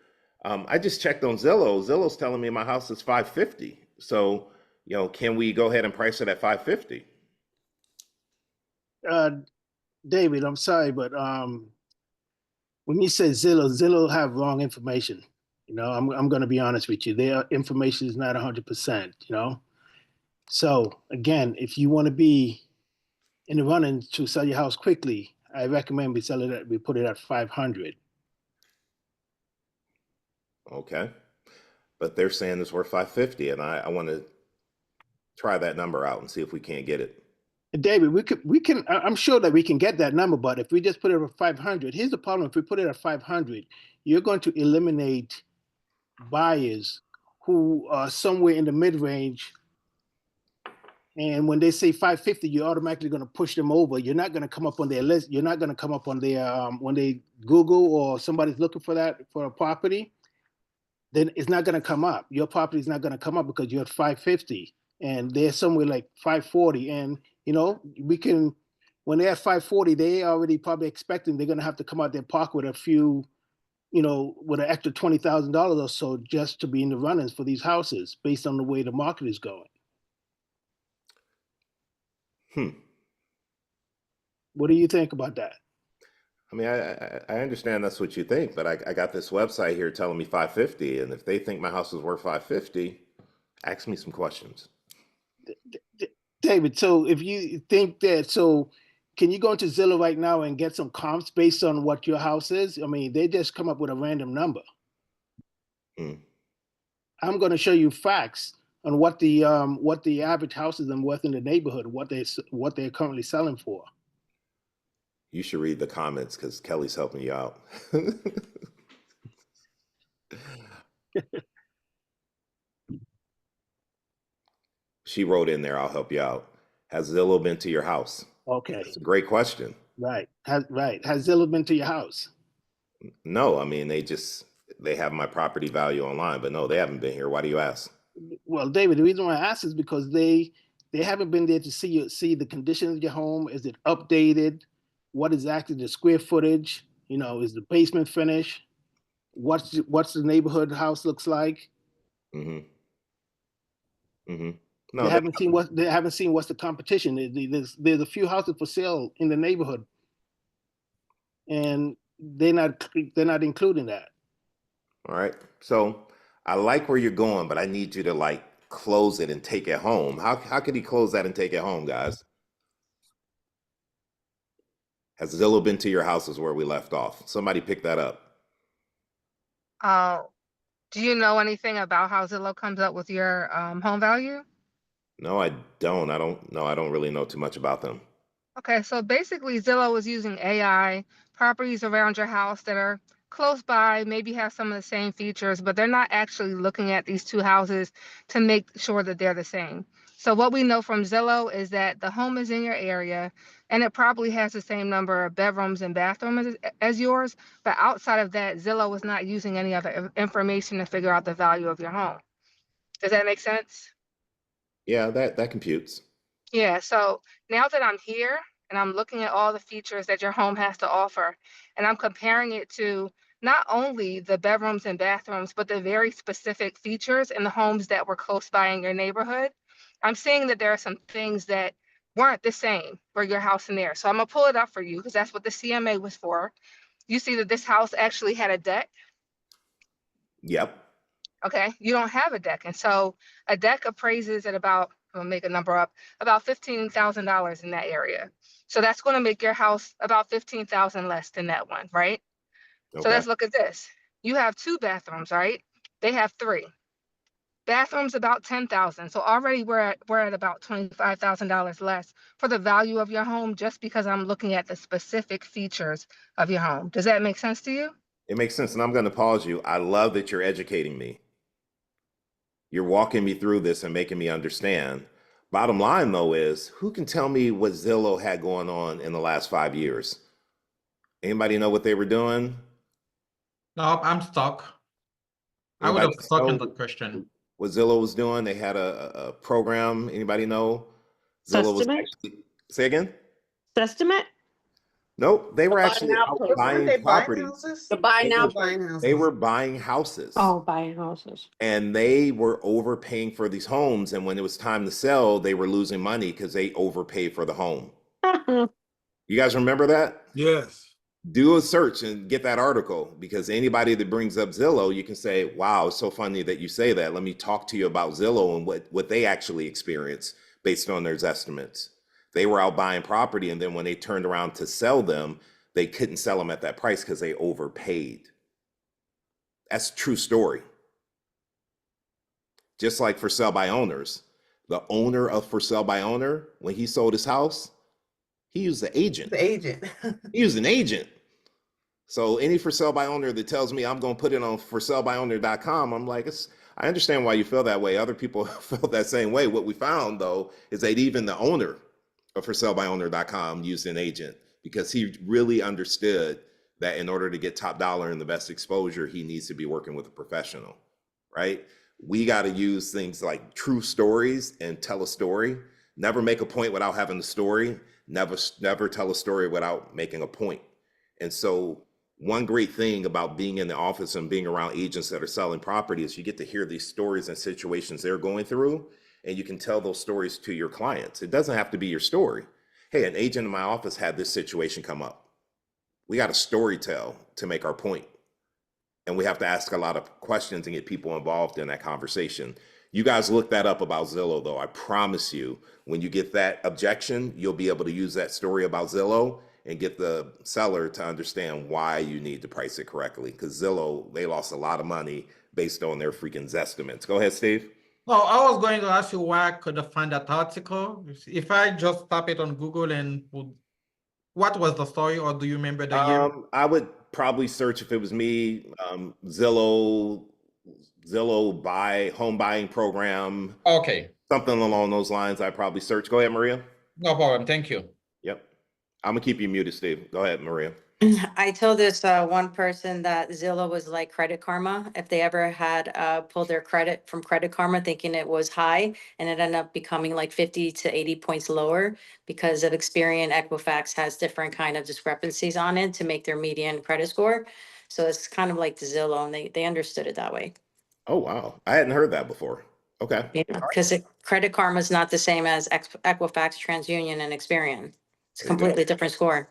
A: I just checked on Zillow. Zillow's telling me my house is 550. So can we go ahead and price it at 550?
B: Uh, David, I'm sorry, but when you say Zillow have wrong information. I'm going to be honest with you. Their information is not 100%. So again, if you want to be in the running to sell your house quickly, I recommend we put it at 500.
A: Okay, but they're saying it's worth 550, and I want to try that number out and see if we can't get it.
B: David, I'm sure that we can get that number, but if we just put it at 500, here's the problem. If we put it at 500, you're going to eliminate buyers who are somewhere in the mid-range. And when they say 550, you're automatically going to push them over. You're not going to come up on their list. You're not going to come up on their, when they Google or somebody's looking for that, for a property, then it's not going to come up. Your property is not going to come up because you're at 550 and they're somewhere like 540. And, you know, we can, when they're at 540, they already probably expecting they're going to have to come out their pocket with a few, you know, with an extra $20,000 or so just to be in the runnings for these houses based on the way the market is going. What do you think about that?
A: I mean, I understand that's what you think, but I got this website here telling me 550, and if they think my house is worth 550, ask me some questions.
B: David, so if you think that, so can you go into Zillow right now and get some comps based on what your house is? I mean, they just come up with a random number. I'm going to show you facts on what the average houses are worth in the neighborhood, what they're currently selling for.
A: You should read the comments because Kelly's helping you out. She wrote in there, I'll help you out. Has Zillow been to your house?
B: Okay.
A: It's a great question.
B: Right. Has Zillow been to your house?
A: No, I mean, they have my property value online, but no, they haven't been here. Why do you ask?
B: Well, David, the reason why I ask is because they haven't been there to see the condition of your home. Is it updated? What is actually the square footage? You know, is the basement finished? What's the neighborhood house looks like?
A: No,
B: they haven't seen what's the competition. There's a few houses for sale in the neighborhood, and they're not including that.
A: All right. So I like where you're going, but I need you to like close it and take it home. How could he close that and take it home, guys? Has Zillow been to your house is where we left off. Somebody pick that up.
C: Do you know anything about how Zillow comes up with your home value?
A: No, I don't. I don't really know too much about them.
C: Okay, so basically Zillow is using AI, properties around your house that are close by, maybe have some of the same features, but they're not actually looking at these two houses to make sure that they're the same. So what we know from Zillow is that the home is in your area and it probably has the same number of bedrooms and bathrooms as yours, but outside of that, Zillow is not using any other information to figure out the value of your home. Does that make sense?
A: Yeah, that computes.
C: Yeah, so now that I'm here and I'm looking at all the features that your home has to offer, and I'm comparing it to not only the bedrooms and bathrooms, but the very specific features in the homes that were close by in your neighborhood, I'm seeing that there are some things that weren't the same for your house and there. So I'm gonna pull it up for you because that's what the CMA was for. You see that this house actually had a deck.
A: Yep.
C: Okay, you don't have a deck. And so a deck appraises at about, I'll make a number up, about $15,000 in that area. So that's going to make your house about 15,000 less than that one, right?
A: Okay.
C: So let's look at this. You have 2 bathrooms, right? They have 3. Bathrooms about 10,000. So already we're at about $25,000 less for the value of your home just because I'm looking at the specific features of your home. Does that make sense to you?
A: It makes sense, and I'm going to pause you. I love that you're educating me. You're walking me through this and making me understand. Bottom line, though, is who can tell me what Zillow had going on in the last 5 years? Anybody know what they were doing?
G: No, I'm stuck. I would have stuck in the question.
A: What Zillow was doing? They had a program. Anybody know? Zillow was actually, say again?
M: Estimate?
A: Nope, they were actually out buying properties.
M: The buy now.
A: They were buying houses.
M: Oh, buying houses.
A: And they were overpaying for these homes. And when it was time to sell, they were losing money because they overpaid for the home. You guys remember that?
L: Yes.
A: Do a search and get that article, because anybody that brings up Zillow, you can say, wow, it's so funny that you say that. Let me talk to you about Zillow and what they actually experience based on their estimates. They were out buying property, and then when they turned around to sell them, they couldn't sell them at that price because they overpaid. That's a true story. Just like for sell by owners, The owner of For Sale by Owner, when he sold his house, he used an agent.
E: The agent.
A: He used an agent. So any For Sale by Owner that tells me I'm going to put it on forsalebyowner.com, I'm like, I understand why you feel that way. Other people feel that same way. What we found, though, is that even the owner of forsalebyowner.com used an agent because he really understood that in order to get top dollar and the best exposure, he needs to be working with a professional, right? We got to use things like true stories and tell a story. Never make a point without having a story. Never tell a story without making a point. And so one great thing about being in the office and being around agents that are selling property is you get to hear these stories and situations they're going through, and you can tell those stories to your clients. It doesn't have to be your story. Hey, an agent in my office had this situation come up. We got to story tell to make our point. And we have to ask a lot of questions and get people involved in that conversation. You guys look that up about Zillow, though. I promise you, when you get that objection, you'll be able to use that story about Zillow and get the seller to understand why you need to price it correctly. Because Zillow, they lost a lot of money based on their freaking estimates. Go ahead, Steve.
G: Well, I was going to ask you where I could find that article. If I just tap it on Google and what was the story, or do you remember the year?
A: I would probably search, if it was me, Zillow home buying program,
G: Okay,
A: something along those lines. I'd probably search. Go ahead, Maria.
G: no problem. Thank you.
A: Yep. I'm gonna keep you muted, Steve. Go ahead, Maria.
K: I told this one person that Zillow was like Credit Karma. If they ever had pulled their credit from Credit Karma thinking it was high, and it ended up becoming like 50 to 80 points lower because of Experian, Equifax has different kind of discrepancies on it to make their median credit score. So it's kind of like the Zillow, and they understood it that way.
A: Oh, wow. I hadn't heard that before. Okay.
K: Yeah, because Credit Karma is not the same as Equifax, TransUnion, and Experian. It's a
A: There you go.
K: completely different score.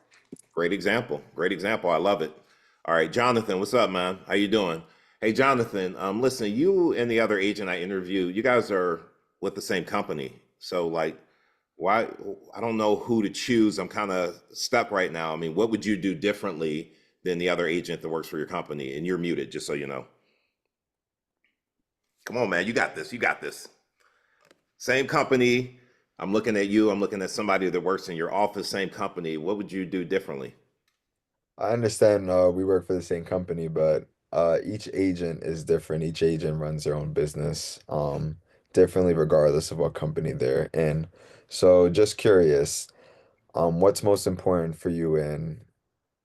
A: Great example. Great example. I love it. All right, Jonathan, what's up, man? How you doing? Hey, Jonathan, listen, you and the other agent I interviewed, you guys are with the same company. So like, why, I don't know who to choose. I'm kind of stuck right now. I mean, what would you do differently than the other agent that works for your company? And you're muted, just so you know. Come on, man, you got this. You got this. Same company. I'm looking at you. I'm looking at somebody that works in your office, same company. What would you do differently?
N: I understand we work for the same company, but each agent is different. Each agent runs their own business differently regardless of what company they're in. So just curious, what's most important for you in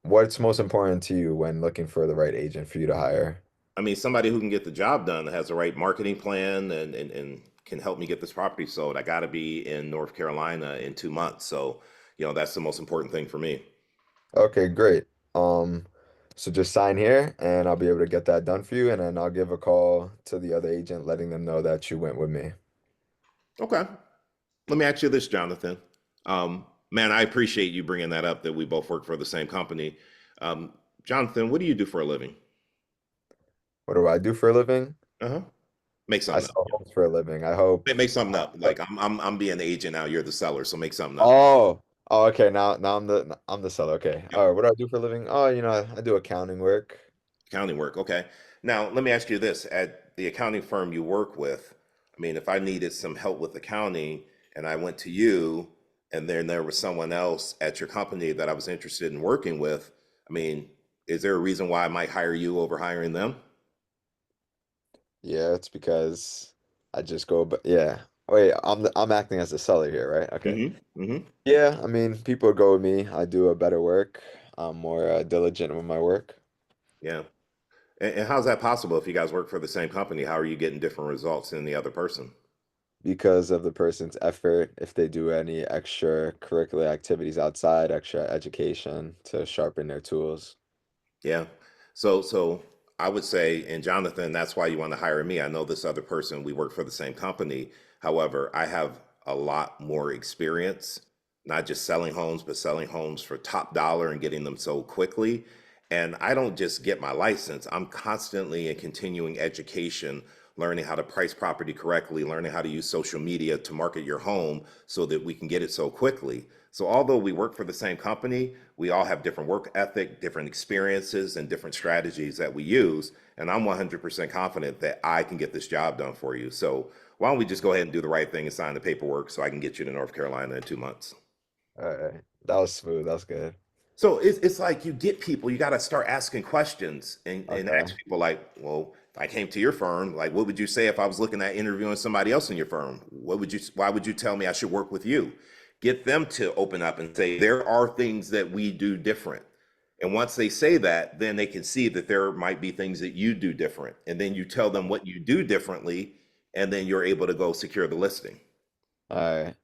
N: what's most important to you when looking for the right agent for you to hire?
A: I mean, somebody who can get the job done, that has the right marketing plan and can help me get this property sold. I got to be in North Carolina in 2 months. So, that's the most important thing for me.
N: Okay, great. So just sign here and I'll be able to get that done for you, and then I'll give a call to the other agent letting them know that you went with me.
A: Okay. Let me ask you this, Jonathan. Man, I appreciate you bringing that up, that we both work for the same company. Jonathan, what do you do for a living?
N: What do I do for a living?
A: Uh-huh. Make
N: I
A: something
N: sell
A: up.
N: homes for a living. I hope.
A: Make something up. Like I'm being the agent now, you're the seller, so make something up.
N: Oh, okay. Now I'm the seller. Okay.
A: Yep.
N: All right. What do I do for a living? Oh, I do accounting work.
A: Accounting work. Okay. Now, let me ask you this. At the accounting firm you work with, I mean, if I needed some help with accounting and I went to you and then there was someone else at your company that I was interested in working with, I mean, is there a reason why I might hire you over hiring them?
N: Yeah, it's because I just go, but yeah. Wait, I'm acting as the seller here, right? Okay.
A: Mm-hmm. Mm-hmm.
N: Yeah, I mean, people go with me. I do a better work. I'm more diligent with my work
A: Yeah. And how's that possible if you guys work for the same company? How are you getting different results than the other person?
N: because of the person's effort. If they do any extracurricular activities outside, extra education to sharpen their tools.
A: Yeah. So I would say, and Jonathan, that's why you want to hire me. I know this other person, we work for the same company. However, I have a lot more experience, not just selling homes, but selling homes for top dollar and getting them sold quickly. And I don't just get my license. I'm constantly in continuing education learning how to price property correctly, learning how to use social media to market your home so that we can get it so quickly. So although we work for the same company, we all have different work ethic, different experiences, and different strategies that we use. And I'm 100% confident that I can get this job done for you. So why don't we just go ahead and do the right thing and sign the paperwork so I can get you to North Carolina in 2 months?
N: All right. That was smooth. That was good.
A: So it's like you get people, you got to start asking questions and
N: Okay.
A: ask people like, well, if I came to your firm, like, what would you say if I was looking at interviewing somebody else in your firm? Why would you tell me I should work with you? Get them to open up and say, there are things that we do different. And once they say that, then they can see that there might be things that you do different. And then you tell them what you do differently, and then you're able to go secure the listing.
N: All right.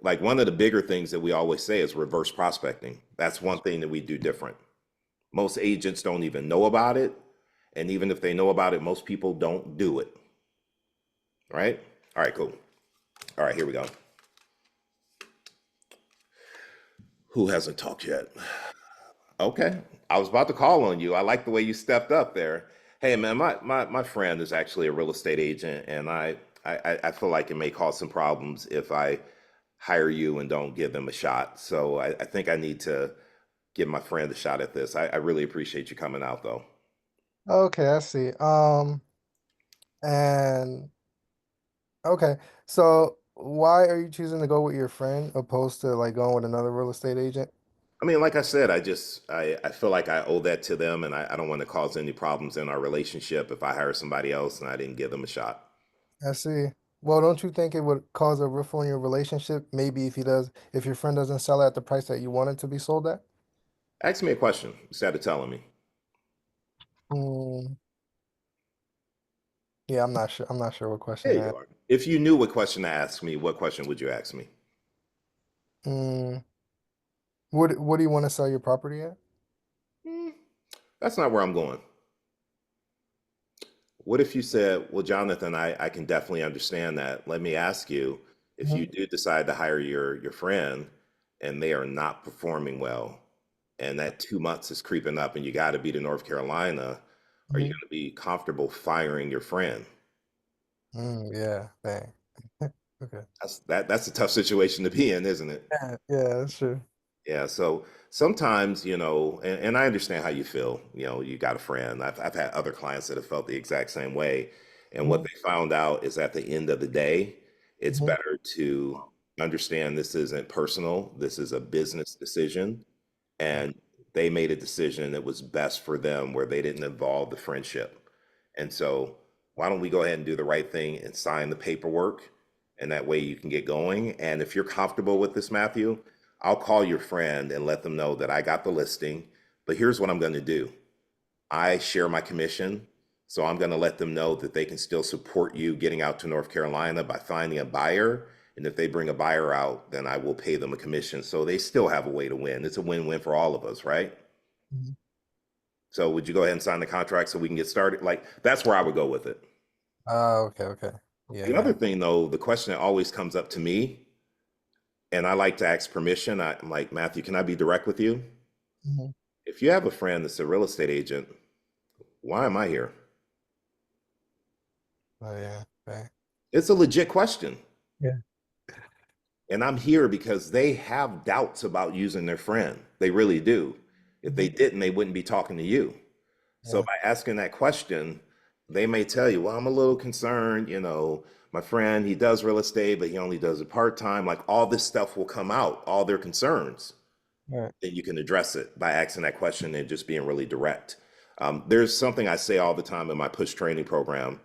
A: Like one of the bigger things that we always say is reverse prospecting. That's one thing that we do different. Most agents don't even know about it. And even if they know about it, most people don't do it. Right? All right, cool. All right, here we go. Who hasn't talked yet? Okay. I was about to call on you. I like the way you stepped up there. Hey man, my friend is actually a real estate agent, and I feel like it may cause some problems if I hire you and don't give them a shot. So I think I need to give my friend a shot at this. I really appreciate you coming out though.
H: Okay, I see. And okay, so why are you choosing to go with your friend opposed to like going with another real estate agent?
A: I mean, like I said, I feel like I owe that to them, and I don't want to cause any problems in our relationship if I hire somebody else and I didn't give them a shot.
H: I see. Well, don't you think it would cause a rift in your relationship? Maybe if your friend doesn't sell it at the price that you want it to be sold at?
A: Ask me a question instead of telling me.
H: Hmm. Yeah, I'm not sure. I'm not sure what question
A: There
H: to
A: you
H: ask.
A: are. If you knew what question to ask me, what question would you ask me?
H: Hmm. What do you want to sell your property at?
A: That's not where I'm going. What if you said, well, Jonathan, I can definitely understand that. Let me ask you, if you do decide to hire your friend and they are not performing well, and that 2 months is creeping up and you got to be to North Carolina, are you
H: Mhm.
A: going to be comfortable firing your friend?
H: Yeah, dang. Okay.
A: That's a tough situation to be in, isn't it?
H: Yeah, that's true.
A: Yeah, so sometimes, and I understand how you feel. You got a friend. I've had other clients that have felt the exact same way. And what
H: Mhm.
A: they found out is at the end of the day, it's
H: Mhm.
A: better to understand this isn't personal. This is a business decision. And they made a decision that was best for them where they didn't involve the friendship. And so why don't we go ahead and do the right thing and sign the paperwork? And that way you can get going. And if you're comfortable with this, Matthew, I'll call your friend and let them know that I got the listing. But here's what I'm going to do. I share my commission. So I'm going to let them know that they can still support you getting out to North Carolina by finding a buyer. And if they bring a buyer out, then I will pay them a commission. So they still have a way to win. It's a win-win for all of us, right?
H: Mhm.
A: So would you go ahead and sign the contract so we can get started? Like, that's where I would go with it.
H: Okay, okay.
A: The other
H: Yeah.
A: thing, though, the question that always comes up to me, and I like to ask permission. I'm like, Matthew, can I be direct with you?
H: Mhm.
A: If you have a friend that's a real estate agent, why am I here?
H: Oh yeah. Okay.
A: It's a legit question.
H: Yeah.
A: And I'm here because they have doubts about using their friend. They really do. If they didn't, they wouldn't be talking to you. So
H: Yeah.
A: by asking that question, they may tell you, well, I'm a little concerned, my friend, he does real estate, but he only does it part-time. Like all this stuff will come out, all their concerns.
H: Right.
A: Then you can address it by asking that question and just being really direct. There's something I say all the time in my push training program.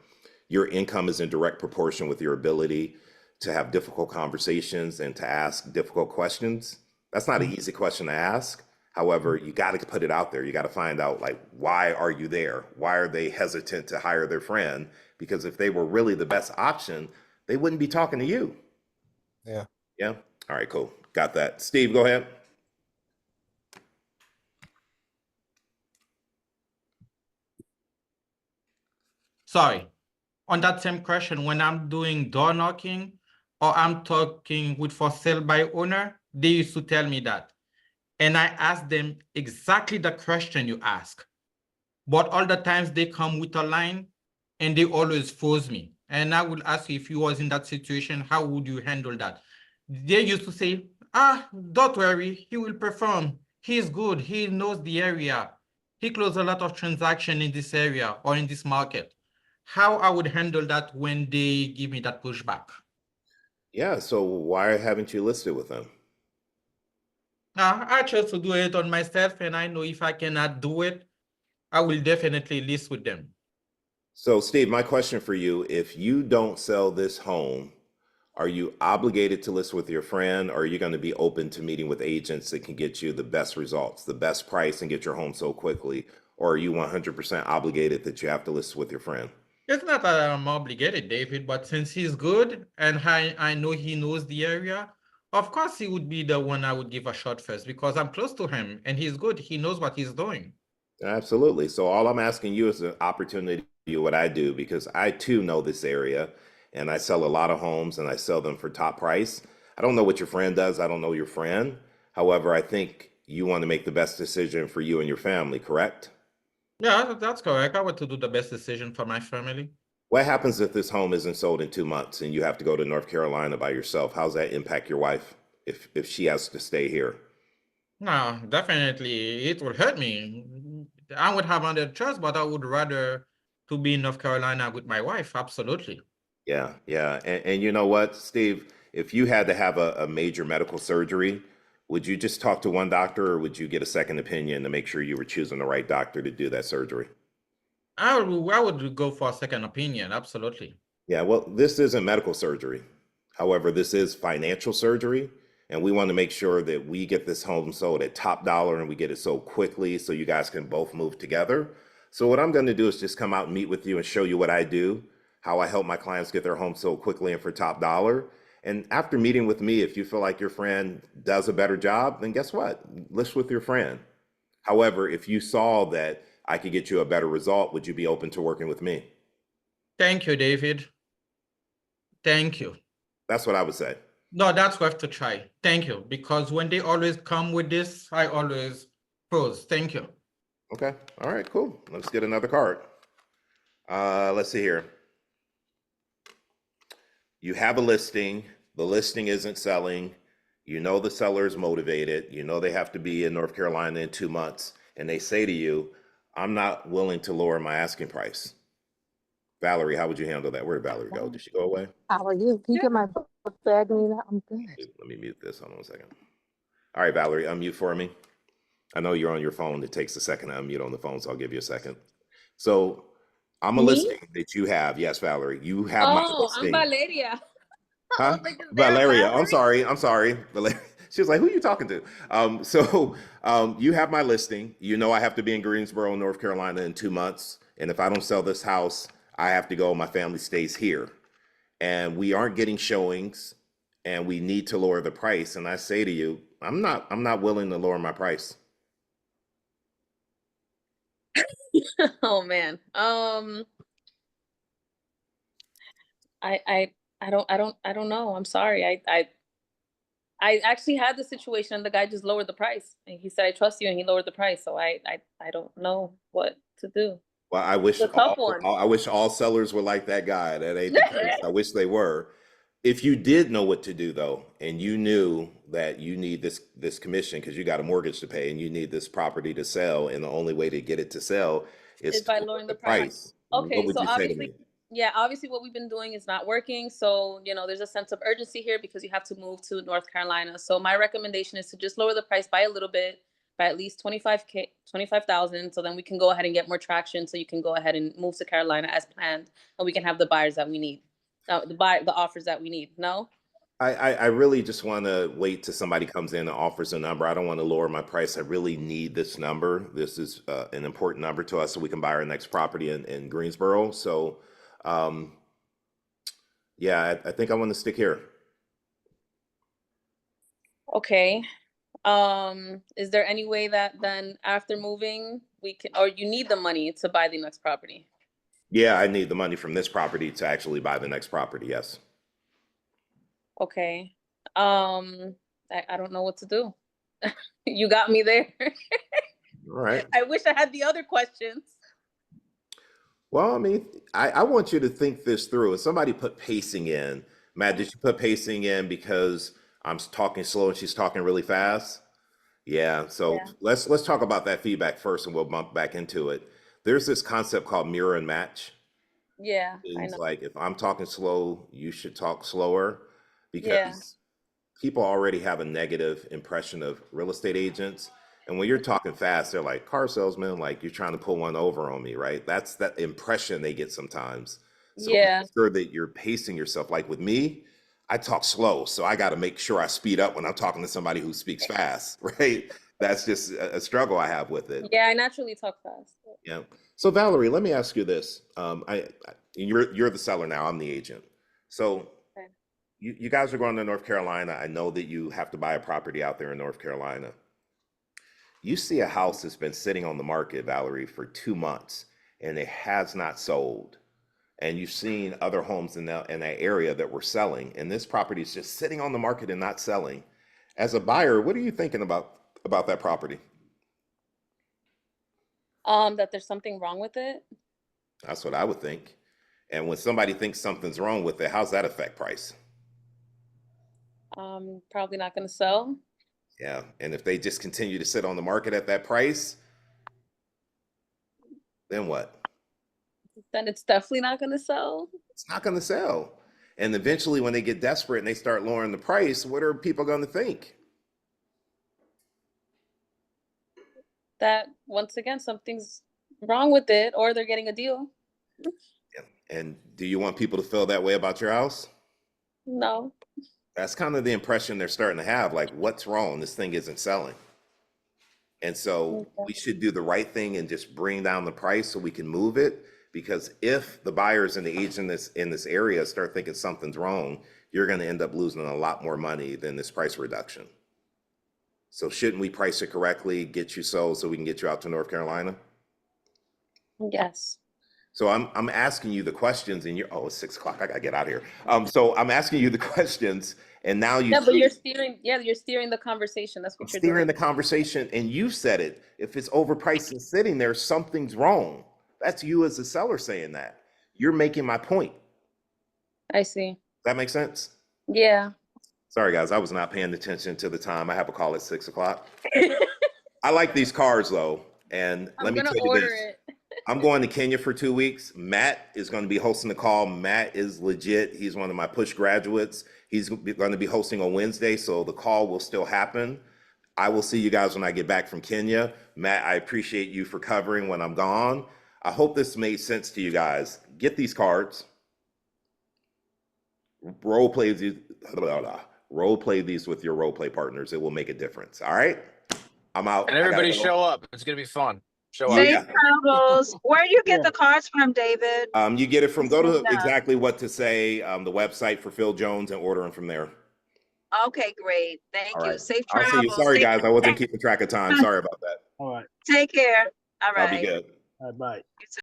A: Your income is in direct proportion with your ability to have difficult conversations and to ask difficult questions. That's not an easy question to ask. However, you got to put it out there. You got to find out, like, why are you there? Why are they hesitant to hire their friend? Because if they were really the best option, they wouldn't be talking to you.
H: Yeah.
A: Yeah. All right, cool. Got that. Steve, go ahead.
G: Sorry. On that same question, when I'm doing door knocking or I'm talking with for sale by owner, they used to tell me that. And I ask them exactly the question you ask. But all the times they come with a line and they always froze me. And I would ask you, if you was in that situation, how would you handle that? They used to say, don't worry, he will perform. He's good. He knows the area. He closed a lot of transaction in this area or in this market. How I would handle that when they give me that pushback?
A: Yeah, so why haven't you listed with them?
G: I chose to do it on myself, and I know if I cannot do it, I will definitely list with them.
A: So, Steve, my question for you, if you don't sell this home, are you obligated to list with your friend, or are you going to be open to meeting with agents that can get you the best results, the best price, and get your home so quickly? Or are you 100% obligated that you have to list with your friend?
G: It's not that I'm obligated, David, but since he's good and I know he knows the area, of course he would be the one I would give a shot first because I'm close to him and he's good. He knows what he's doing.
A: Absolutely. So all I'm asking you is an opportunity to do what I do, because I too know this area and I sell a lot of homes and I sell them for top price. I don't know what your friend does. I don't know your friend. However, I think you want to make the best decision for you and your family, correct?
G: Yeah, that's correct. I want to do the best decision for my family.
A: What happens if this home isn't sold in 2 months and you have to go to North Carolina by yourself? How's that impact your wife if she has to stay here?
G: No, definitely it will hurt me. I would have other choice, but I would rather to be in North Carolina with my wife. Absolutely.
A: Yeah, yeah. And you know what, Steve, if you had to have a major medical surgery, would you just talk to one doctor, or would you get a second opinion to make sure you were choosing the right doctor to do that surgery?
G: I would go for a second opinion. Absolutely.
A: Yeah, well, this isn't medical surgery. However, this is financial surgery, and we want to make sure that we get this home sold at top dollar and we get it sold quickly so you guys can both move together. So what I'm going to do is just come out and meet with you and show you what I do, how I help my clients get their home sold quickly and for top dollar. And after meeting with me, if you feel like your friend does a better job, then guess what? List with your friend. However, if you saw that I could get you a better result, would you be open to working with me?
G: Thank you, David. Thank you.
A: That's what I would say.
G: No, that's worth to try. Thank you. Because when they always come with this, I always pros. Thank you.
A: Okay. All right, cool. Let's get another card. Let's see here. You have a listing. The listing isn't selling. You know the seller is motivated. You know they have to be in North Carolina in 2 months. And they say to you, I'm not willing to lower my asking price. Valerie, how would you handle that? Where did Valerie go? Did she go away?
M: How are you? Can you get my book bag, Nina? I'm good.
A: Let me mute this. Hold on a second. All right, Valerie, unmute for me. I know you're on your phone. It takes a second to unmute on the phone, so I'll give you a second. So I'm a
F: Me?
A: listing that you have. Yes, Valerie, you have my
F: Oh, I'm
A: listing.
F: Valeria. I
A: Huh?
F: was like, is there a
A: Valeria, I'm
F: Valerie?
A: sorry. Valeria. She was like, who are you talking to? You have my listing. You know I have to be in Greensboro, North Carolina in 2 months. And if I don't sell this house, I have to go. My family stays here. And we aren't getting showings and we need to lower the price. And I say to you, I'm not willing to lower my price.
F: Oh man. I don't know. I'm sorry. I actually had the situation and the guy just lowered the price. And he said, I trust you, and he lowered the price. So I don't know what to do.
A: Well,
F: It's a tough one.
A: I wish all sellers were like that guy. That ain't the case. I wish they were. If you did know what to do though, and you knew that you need this commission because you got a mortgage to pay and you need this property to sell, and the only way to get it to sell is
F: Is
A: to
F: by
A: lower
F: lowering
A: the
F: the price.
A: What
F: Okay,
A: would
F: so
A: you say to me?
F: obviously what we've been doing is not working. So, there's a sense of urgency here because you have to move to North Carolina. So my recommendation is to just lower the price by a little bit, by at least 25,000. So then we can go ahead and get more traction. So you can go ahead and move to Carolina as planned, and we can have the buyers that we need, the offers that we need. No?
A: I really just want to wait till somebody comes in and offers a number. I don't want to lower my price. I really need this number. This is an important number to us so we can buy our next property in Greensboro. So, yeah, I think I want to stick here.
F: Okay. Is there any way that then after moving we can, or you need the money to buy the next property?
A: Yeah, I need the money from this property to actually buy the next property. Yes.
F: Okay. I don't know what to do. You got me there.
A: All right.
F: I wish I had the other questions.
A: Well, I mean, I want you to think this through. If somebody put pacing in, Matt, did you put pacing in because I'm talking slow and she's talking really fast? Yeah, so
F: Yeah.
A: let's talk about that feedback first and we'll bump back into it. There's this concept called mirror and match.
F: Yeah, I
A: Is
F: know.
A: like if I'm talking slow, you should talk slower
F: Yeah.
A: because people already have a negative impression of real estate agents. And when you're talking fast, they're like car salesman, like you're trying to pull one over on me, right? That's that impression they get sometimes. So make
F: Yeah.
A: sure that you're pacing yourself. Like with me, I talk slow, so I got to make sure I speed up when I'm talking to somebody who speaks fast, right? That's just a struggle I have with it.
F: Yeah, I naturally talk fast.
A: Yeah. So Valerie, let me ask you this. You're the seller now. I'm the agent. So
F: Okay.
A: you guys are going to North Carolina. I know that you have to buy a property out there in North Carolina. You see a house that's been sitting on the market, Valerie, for 2 months, and it has not sold. And you've seen other homes in that area that were selling, and this property is just sitting on the market and not selling. As a buyer, what are you thinking about that property?
F: That there's something wrong with it.
A: That's what I would think. And when somebody thinks something's wrong with it, how's that affect price?
F: Probably not gonna sell.
A: Yeah. And if they just continue to sit on the market at that price, then what?
F: Then it's definitely not gonna sell.
A: It's not going to sell. And eventually, when they get desperate and they start lowering the price, what are people going to think?
F: That once again, something's wrong with it, or they're getting a deal.
A: Yeah. And do you want people to feel that way about your house?
F: No.
A: That's kind of the impression they're starting to have, like, what's wrong? This thing isn't selling. And so we should do the right thing and just bring down the price so we can move it. Because if the buyers and the agents in this area start thinking something's wrong, you're going to end up losing a lot more money than this price reduction. So shouldn't we price it correctly, get you sold so we can get you out to North Carolina?
F: Yes.
A: So I'm asking you the questions and it's 6 o'clock. I gotta get out of here. So I'm asking you the questions and now you
F: Yeah, but
A: see
F: you're steering the conversation. That's
A: I'm
F: what you're
A: steering
F: doing.
A: the conversation and you said it. If it's overpriced and sitting there, something's wrong. That's you as a seller saying that. You're making my point.
F: I see.
A: That makes sense?
F: Yeah.
A: Sorry guys, I was not paying attention to the time. I have a call at 6 o'clock. I like these cars though. And let
F: I'm
A: me
F: gonna
A: tell you
F: order
A: this.
F: it.
A: I'm going to Kenya for 2 weeks. Matt is going to be hosting the call. Matt is legit. He's one of my push graduates. He's going to be hosting on Wednesday, so the call will still happen. I will see you guys when I get back from Kenya. Matt, I appreciate you for covering when I'm gone. I hope this made sense to you guys. Get these cards. Role play these with your role play partners. It will make a difference. All right? I'm out.
J: And
A: I gotta
J: everybody
A: go.
J: show up. It's gonna be fun. Show
A: Yeah,
J: up.
A: yeah.
O: Safe travels. Where do you get
B: Yeah.
O: the cards from, David?
A: You get it from go to
O: Send them.
A: exactly what to say, the website for Phil Jones and order them from there.
O: Okay, great. Thank
A: All
O: you.
A: right.
O: Safe
A: I'll see you.
O: travels.
A: Sorry,
O: Safe-
A: guys. I wasn't keeping track of time. Sorry about that.
B: All right.
O: Take care. All
A: I'll be
O: right.
A: good.
B: All right. Bye.
O: You too.